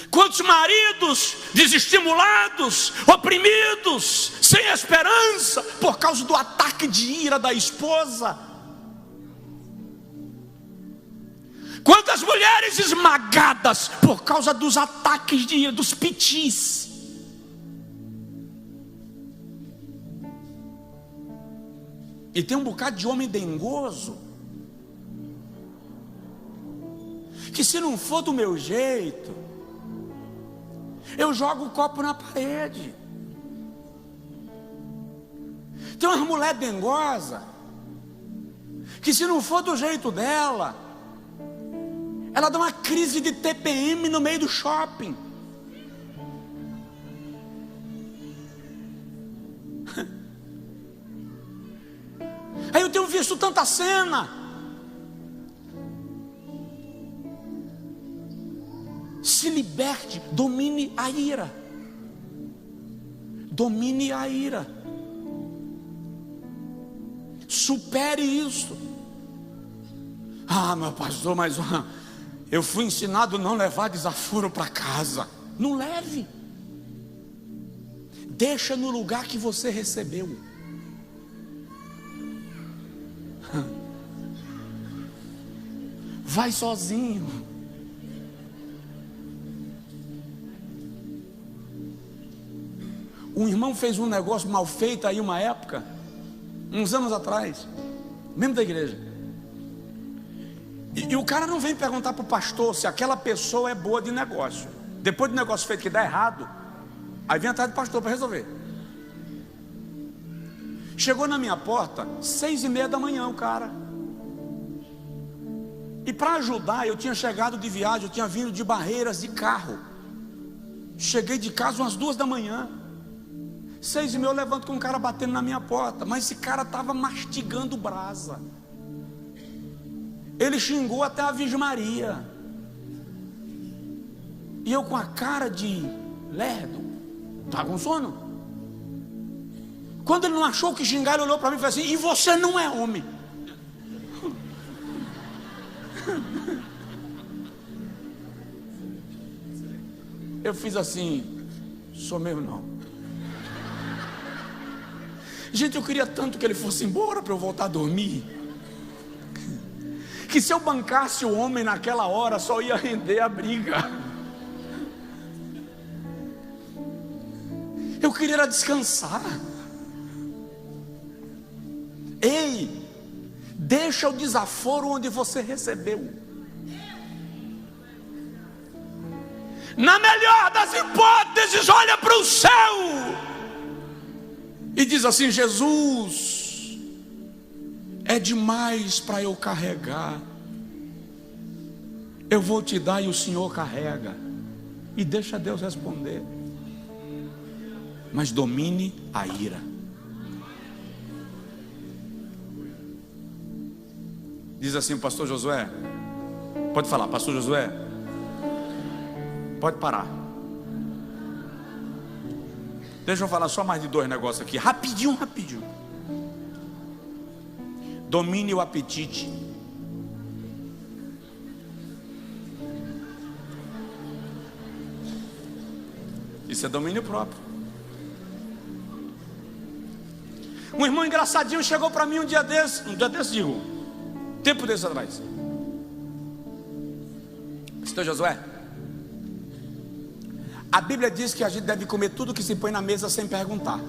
Quantos maridos desestimulados, oprimidos, sem esperança, por causa do ataque de ira da esposa? Quantas mulheres esmagadas por causa dos ataques de ira, dos pitis? E tem um bocado de homem dengoso, que se não for do meu jeito, eu jogo o copo na parede. Tem uma mulher dengosa, que se não for do jeito dela, ela dá uma crise de TPM no meio do shopping. Aí eu tenho visto tanta cena. Se liberte, domine a ira. Domine a ira. Supere isso. Ah, meu pastor, mas eu fui ensinado a não levar desaforo para casa. Não leve. Deixa no lugar que você recebeu. Vai sozinho. Um irmão fez um negócio mal feito aí uma época, uns anos atrás, mesmo da igreja. E o cara não vem perguntar para o pastor se aquela pessoa é boa de negócio. Depois do negócio feito que dá errado, aí vem atrás do pastor para resolver. Chegou na minha porta 6:30 da manhã o cara. E para ajudar, eu tinha chegado de viagem, eu tinha vindo de Barreiras de carro. Cheguei de casa umas 2 da manhã. 6:30 eu levanto com um cara batendo na minha porta. Mas esse cara estava mastigando brasa. Ele xingou até a Virgem Maria. E eu com a cara de lerdo. Tá com sono? Quando ele não achou o que xingar, ele olhou para mim e falou assim: e você não é homem? Eu fiz assim: sou mesmo não. Gente, eu queria tanto que ele fosse embora para eu voltar a dormir, que se eu bancasse o homem naquela hora, só ia render a briga. Eu queria descansar. Ei, deixa o desaforo onde você recebeu. Na melhor das hipóteses, olha para o céu e diz assim: Jesus, é demais para eu carregar. Eu vou te dar e o Senhor carrega. E deixa Deus responder. Mas domine a ira. Diz assim: pastor Josué, pode falar, pastor Josué, pode parar. Deixa eu falar só mais de 2 negócios aqui, rapidinho. Domine o apetite. Isso é domínio próprio. Um irmão engraçadinho chegou para mim um dia desse, tempo desse atrás. Pastor Josué, a Bíblia diz que a gente deve comer tudo que se põe na mesa sem perguntar.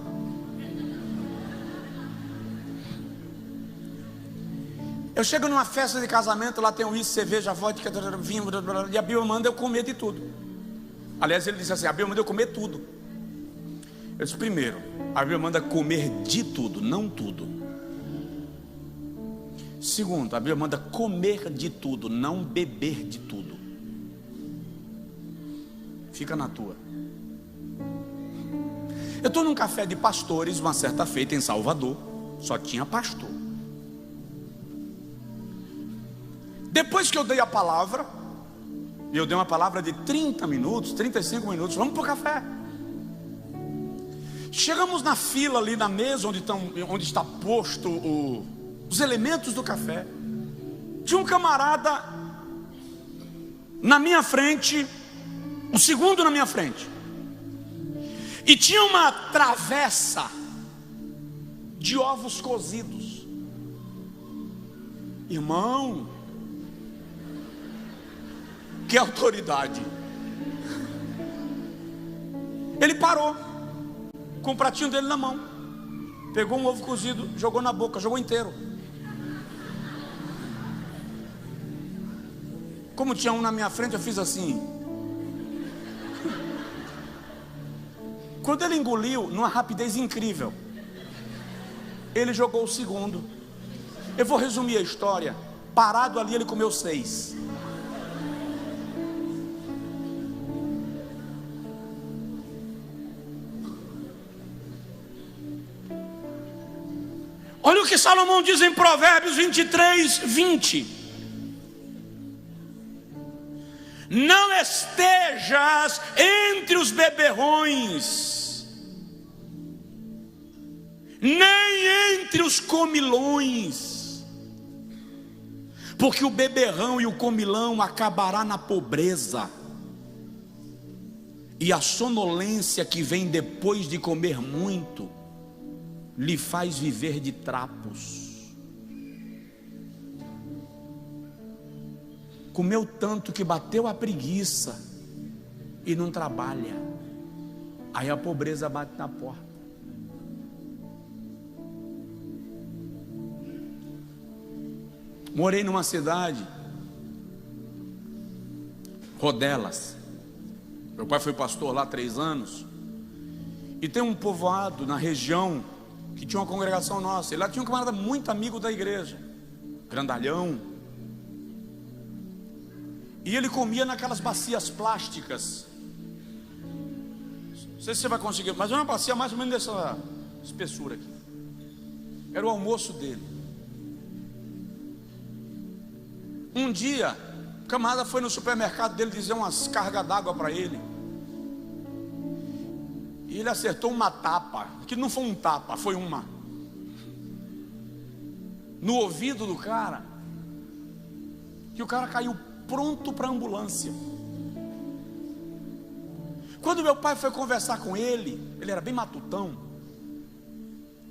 Eu chego numa festa de casamento, lá tem uísque, cerveja, vodka, vinho, e a Bíblia manda eu comer de tudo. Aliás, ele disse assim: a Bíblia manda eu comer tudo. Eu disse: primeiro, a Bíblia manda comer de tudo, não tudo. Segundo, a Bíblia manda comer de tudo, não beber de tudo. Fica na tua. Eu estou num café de pastores uma certa feita em Salvador, só tinha pastor. Depois que eu dei a palavra, e eu dei uma palavra de 30 minutos, 35 minutos, vamos para o café. Chegamos na fila ali na mesa onde está posto os elementos do café. Tinha um camarada na minha frente, o segundo na minha frente, e tinha uma travessa de ovos cozidos. Irmão, que autoridade! Ele parou com o pratinho dele na mão, pegou um ovo cozido, jogou na boca, jogou inteiro. Como tinha um na minha frente, eu fiz assim. Quando ele engoliu, numa rapidez incrível, ele jogou o segundo. Eu vou resumir a história. Parado ali, ele comeu 6. Olha o que Salomão diz em Provérbios 23, 20. Não estejas entre os beberrões, nem entre os comilões, porque o beberrão e o comilão acabará na pobreza, e a sonolência que vem depois de comer muito lhe faz viver de trapos. Comeu tanto que bateu a preguiça e não trabalha, aí a pobreza bate na porta. Morei numa cidade, Rodelas. Meu pai foi pastor lá 3 anos. E tem um povoado na região que tinha uma congregação nossa. E lá tinha um camarada muito amigo da igreja, grandalhão. E ele comia naquelas bacias plásticas. Não sei se você vai conseguir, mas é uma bacia mais ou menos dessa espessura aqui. Era o almoço dele. Um dia, o camarada foi no supermercado dele dizer umas cargas d'água para ele. E ele acertou uma tapa, que não foi um tapa, foi uma, no ouvido do cara, que o cara caiu pronto para a ambulância. Quando meu pai foi conversar com ele, ele era bem matutão.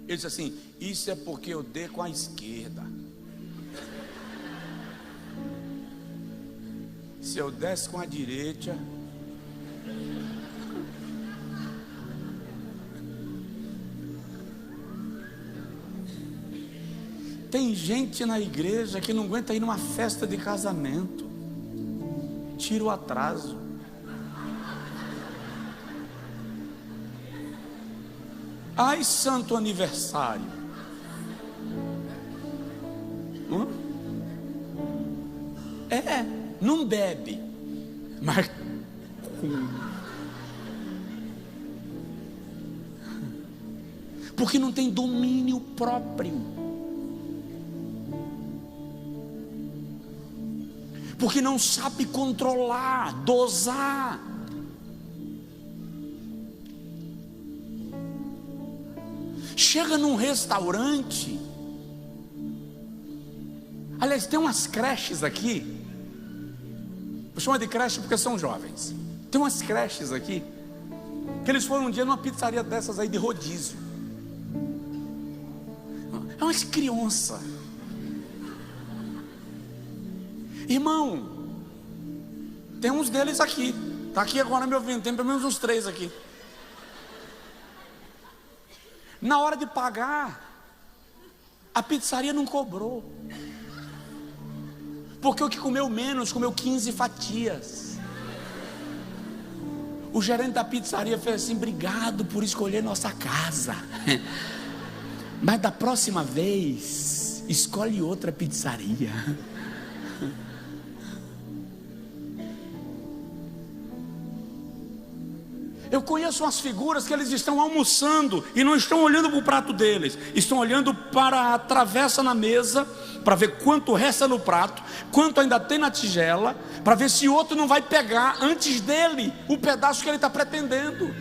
Ele disse assim: isso é porque eu dei com a esquerda. Se eu desse com a direita, tem gente na igreja que não aguenta ir numa festa de casamento. Tira o atraso. Ai, santo aniversário. Não bebe, mas porque não tem domínio próprio. porque não sabe controlar, dosar. Chega num restaurante, aliás, tem umas creches aqui, eu chamo de creche porque são jovens. Tem umas creches aqui, que eles foram um dia numa pizzaria dessas aí de rodízio. É umas crianças. Irmão, tem uns deles aqui. Está aqui agora me ouvindo, tem pelo menos uns 3 aqui. Na hora de pagar, a pizzaria não cobrou. Porque o que comeu menos, comeu 15 fatias. O gerente da pizzaria fez assim: obrigado por escolher nossa casa. Mas da próxima vez, escolhe outra pizzaria. Eu conheço umas figuras que eles estão almoçando e não estão olhando para o prato deles, estão olhando para a travessa na mesa, para ver quanto resta no prato, quanto ainda tem na tigela, para ver se o outro não vai pegar antes dele o pedaço que ele está pretendendo.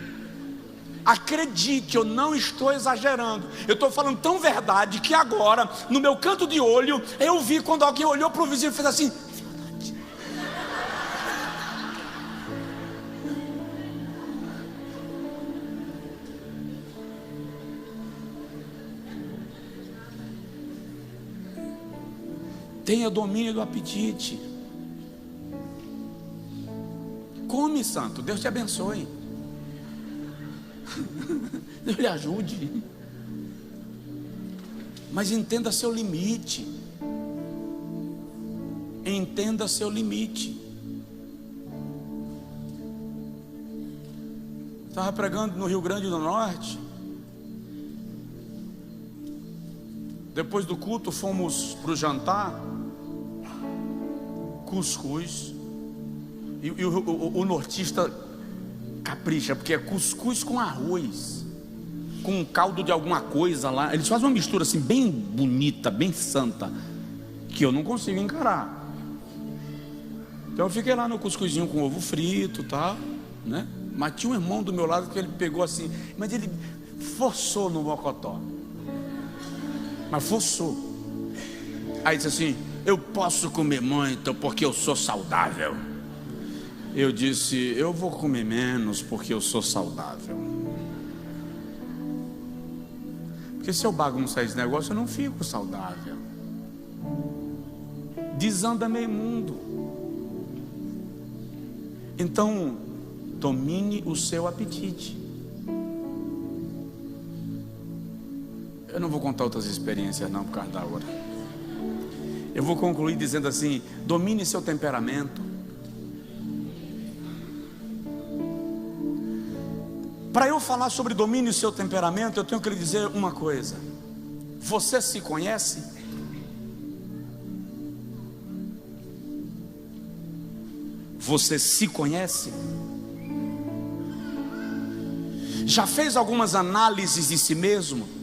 Acredite, eu não estou exagerando, eu estou falando tão verdade que agora, no meu canto de olho, eu vi quando alguém olhou para o vizinho e fez assim: tenha domínio do apetite. Come, santo, Deus te abençoe. Deus lhe ajude. Mas entenda seu limite. Entenda seu limite. Estava pregando no Rio Grande do Norte. Depois do culto fomos para o jantar. Cuscuz. E o nortista capricha, porque é cuscuz com arroz, com um caldo de alguma coisa lá. Eles fazem uma mistura assim bem bonita, bem santa, que eu não consigo encarar. Então eu fiquei lá no cuscuzinho com ovo frito e tal, né? Mas tinha um irmão do meu lado que ele pegou assim, mas ele forçou no mocotó. Mas forçou. Aí disse assim: eu posso comer muito porque eu sou saudável. Eu disse: eu vou comer menos porque eu sou saudável. Porque se eu bagunçar esse negócio, eu não fico saudável. Desanda meio mundo. Então, domine o seu apetite. Eu não vou contar outras experiências não, por causa da hora. Eu vou concluir dizendo assim: domine seu temperamento. Para eu falar sobre domínio e seu temperamento, eu tenho que lhe dizer uma coisa: você se conhece? Você se conhece? Já fez algumas análises de si mesmo?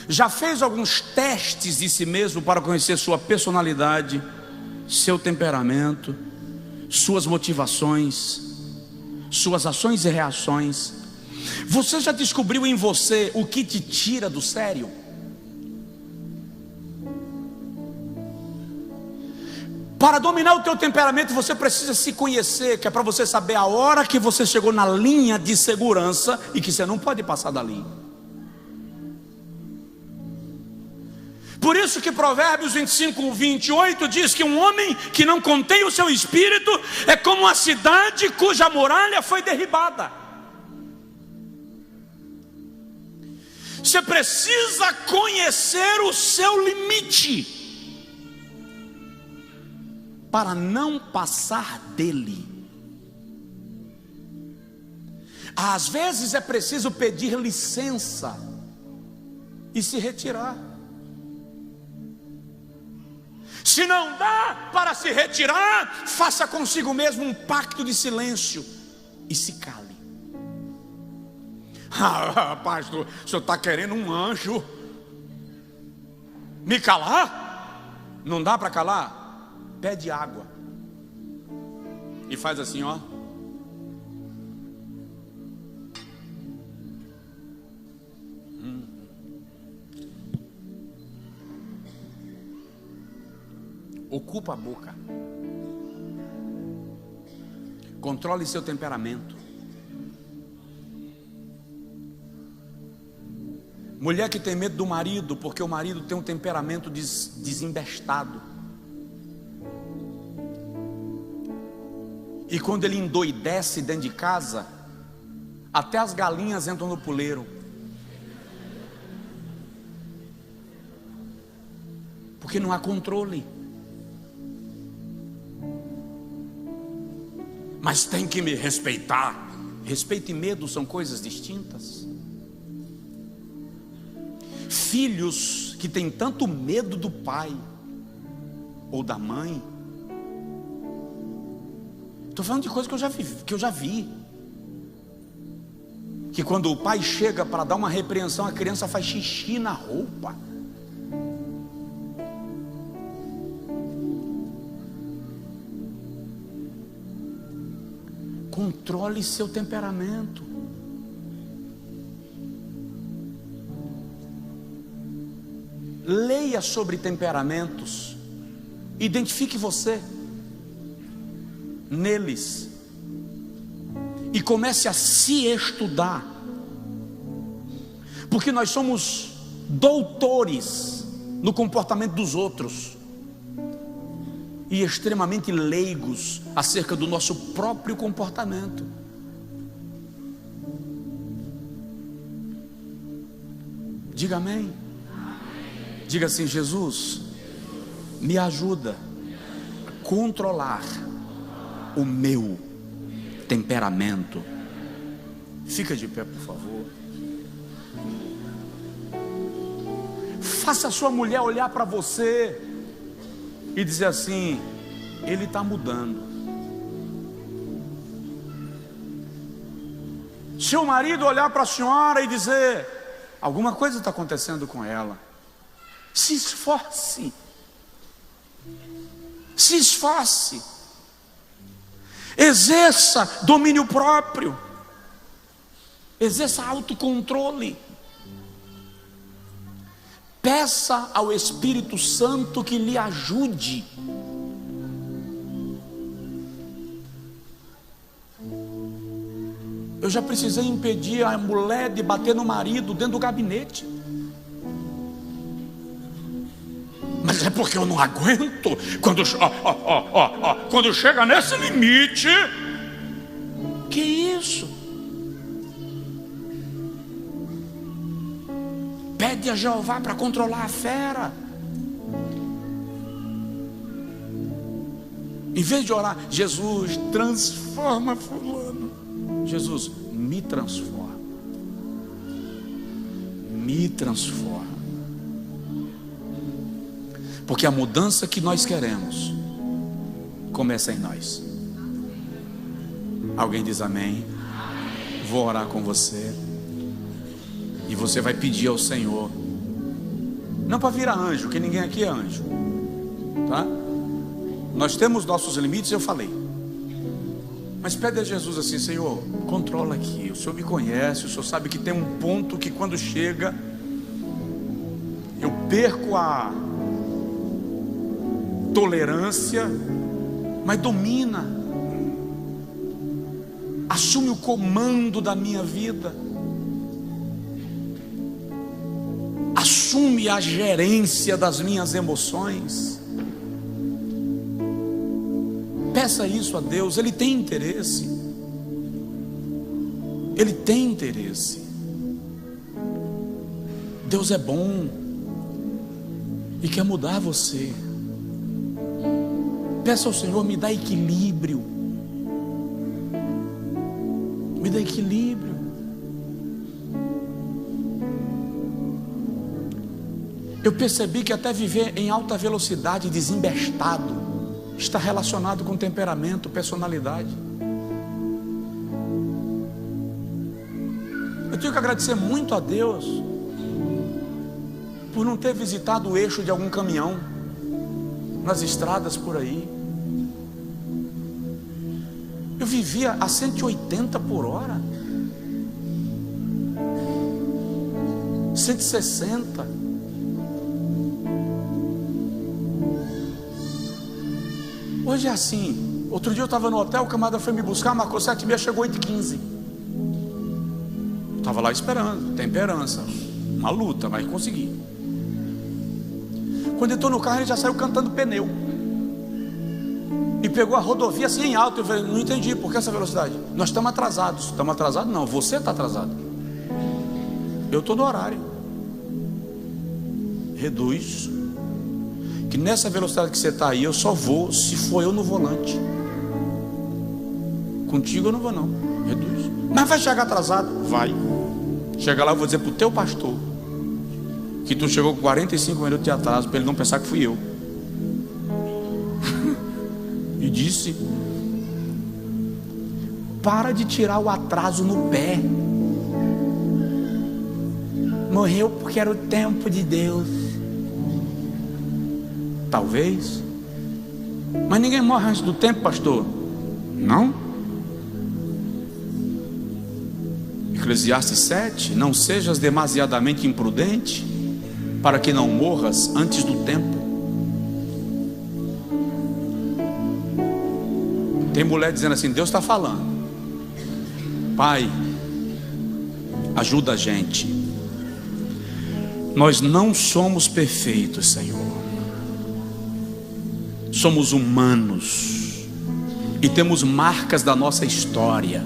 Já fez alguns testes de si mesmo para conhecer sua personalidade, seu temperamento, suas motivações, suas ações e reações? Você já descobriu em você o que te tira do sério? Para dominar o teu temperamento, você precisa se conhecer, que é para você saber a hora que você chegou na linha de segurança e que você não pode passar dali. Por isso que Provérbios 25:28 diz que um homem que não contém o seu espírito é como uma cidade cuja muralha foi derribada. Você precisa conhecer o seu limite para não passar dele. Às vezes é preciso pedir licença e se retirar. Se não dá para se retirar, faça consigo mesmo um pacto de silêncio e se cale. Ah, pastor, o senhor está querendo um anjo me calar? Não dá para calar? Pede água. E faz assim, ó. Ocupa a boca. Controle seu temperamento. Mulher que tem medo do marido, porque o marido tem um temperamento desembestado. E quando ele endoidece dentro de casa, até as galinhas entram no puleiro. Porque não há controle. Mas tem que me respeitar. Respeito e medo são coisas distintas. Filhos que têm tanto medo do pai ou da mãe. Estou falando de coisas que eu já vi. Que quando o pai chega para dar uma repreensão, a criança faz xixi na roupa. Controle seu temperamento. Leia sobre temperamentos. Identifique você neles. E comece a se estudar. Porque nós somos doutores no comportamento dos outros. E extremamente leigos acerca do nosso próprio comportamento. Diga amém. Diga assim: Jesus, me ajuda a controlar o meu temperamento. Fica de pé, por favor. Faça a sua mulher olhar para você e dizer assim: ele está mudando. Seu marido olhar para a senhora e dizer: alguma coisa está acontecendo com ela. Se esforce. Se esforce. Exerça domínio próprio. Exerça autocontrole. Peça ao Espírito Santo que lhe ajude. Eu já precisei impedir a mulher de bater no marido dentro do gabinete. Mas é porque eu não aguento. Quando chega nesse limite. Que isso? Pede a Jeová para controlar a fera. Em vez de orar: Jesus, transforma fulano. Jesus, me transforma. Me transforma. Porque a mudança que nós queremos começa em nós. Alguém diz amém? Vou orar com você. E você vai pedir ao Senhor, não para virar anjo, porque ninguém aqui é anjo, tá? Nós temos nossos limites, eu falei. Mas pede a Jesus assim: Senhor, controla aqui. O Senhor me conhece, o Senhor sabe que tem um ponto que quando chega, eu perco a tolerância, mas domina. Assume o comando da minha vida. Assume a gerência das minhas emoções. Peça isso a Deus. Ele tem interesse. Ele tem interesse. Deus é bom e quer mudar você. Peça ao Senhor: me dá equilíbrio. Me dá equilíbrio. Eu percebi que até viver em alta velocidade, desembestado, está relacionado com temperamento, personalidade. Eu tenho que agradecer muito a Deus por não ter visitado o eixo de algum caminhão. nas estradas por aí. Eu vivia a 180 por hora, 160. Hoje é assim. Outro dia eu estava no hotel, o camarada foi me buscar, marcou 7h30, chegou 8h15. Estava lá esperando, temperança, uma luta, mas consegui. Quando entrou no carro, ele já saiu cantando pneu. E pegou a rodovia assim em alto. Eu falei, não entendi, por que essa velocidade? Nós estamos atrasados. Estamos atrasados? Não, você está atrasado. Eu estou no horário. Reduz. Que nessa velocidade que você está aí, eu só vou se for eu no volante. Contigo eu não vou não. Reduz. Mas vai chegar atrasado? Vai. Chega lá, eu vou dizer para o teu pastor que tu chegou com 45 minutos de atraso, para ele não pensar que fui eu. E disse: para de tirar o atraso no pé. Morreu porque era o tempo de Deus. Talvez. Mas ninguém morre antes do tempo, pastor. Não? Eclesiastes 7: não sejas demasiadamente imprudente, para que não morras antes do tempo. Tem mulher dizendo assim: Deus está falando, Pai, ajuda a gente. Nós não somos perfeitos, Senhor. Somos humanos e temos marcas da nossa história.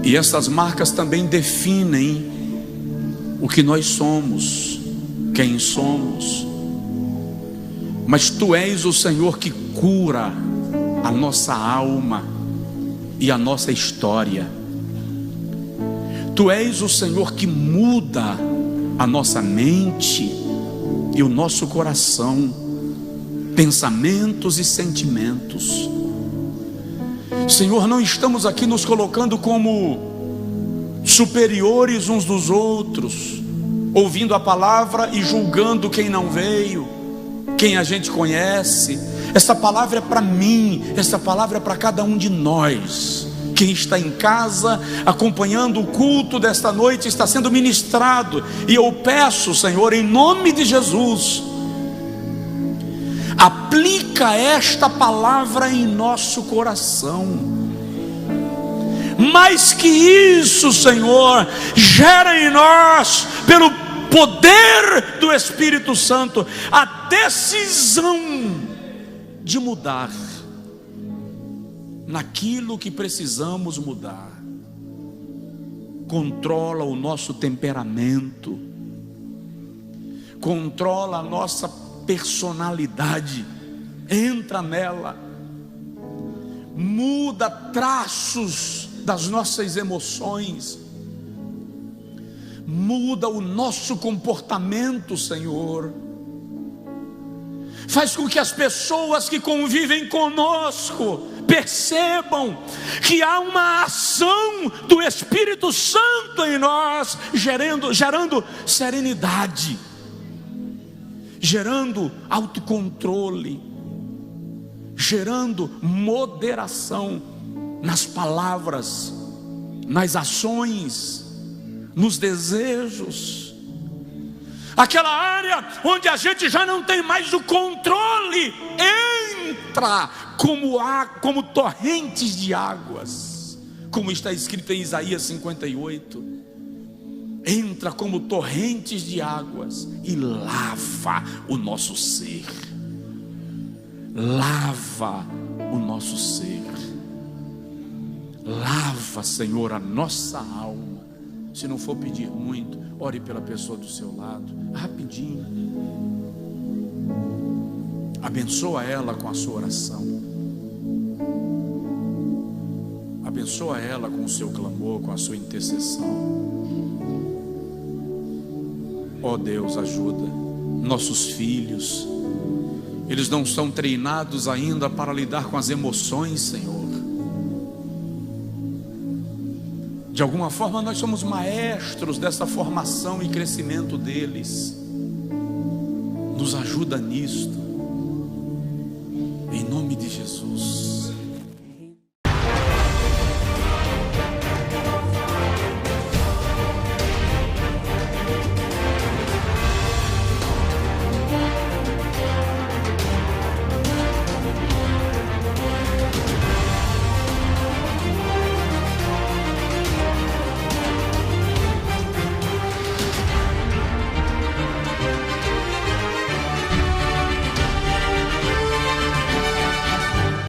E essas marcas também definem o que nós somos, quem somos. Mas Tu és o Senhor que cura a nossa alma e a nossa história. Tu és o Senhor que muda a nossa mente e o nosso coração, pensamentos e sentimentos. Senhor, não estamos aqui nos colocando como superiores uns dos outros, ouvindo a palavra e julgando quem não veio, quem a gente conhece. Essa palavra é para mim, essa palavra é para cada um de nós. Quem está em casa acompanhando o culto desta noite está sendo ministrado, e eu peço, Senhor, em nome de Jesus, aplica esta palavra em nosso coração. Mais que isso, Senhor, gera em nós, pelo poder do Espírito Santo, a decisão de mudar naquilo que precisamos mudar. Controla o nosso temperamento, controla a nossa personalidade, entra nela, muda traços das nossas emoções, muda o nosso comportamento, Senhor. Faz com que as pessoas que convivem conosco percebam que há uma ação do Espírito Santo em nós, gerando serenidade, gerando autocontrole, gerando moderação nas palavras, nas ações, nos desejos. Aquela área onde a gente já não tem mais o controle, entra como torrentes de águas, como está escrito em Isaías 58. Entra como torrentes de águas e lava o nosso ser. Lava o nosso ser. Lava, Senhor, a nossa alma. Se não for pedir muito, ore pela pessoa do seu lado, rapidinho. Abençoa ela com a sua oração. Abençoa ela com o seu clamor, com a sua intercessão. Ó Deus, ajuda nossos filhos. Eles não são treinados ainda para lidar com as emoções, Senhor. De alguma forma nós somos maestros dessa formação e crescimento deles. Nos ajuda nisto. nome de Jesus.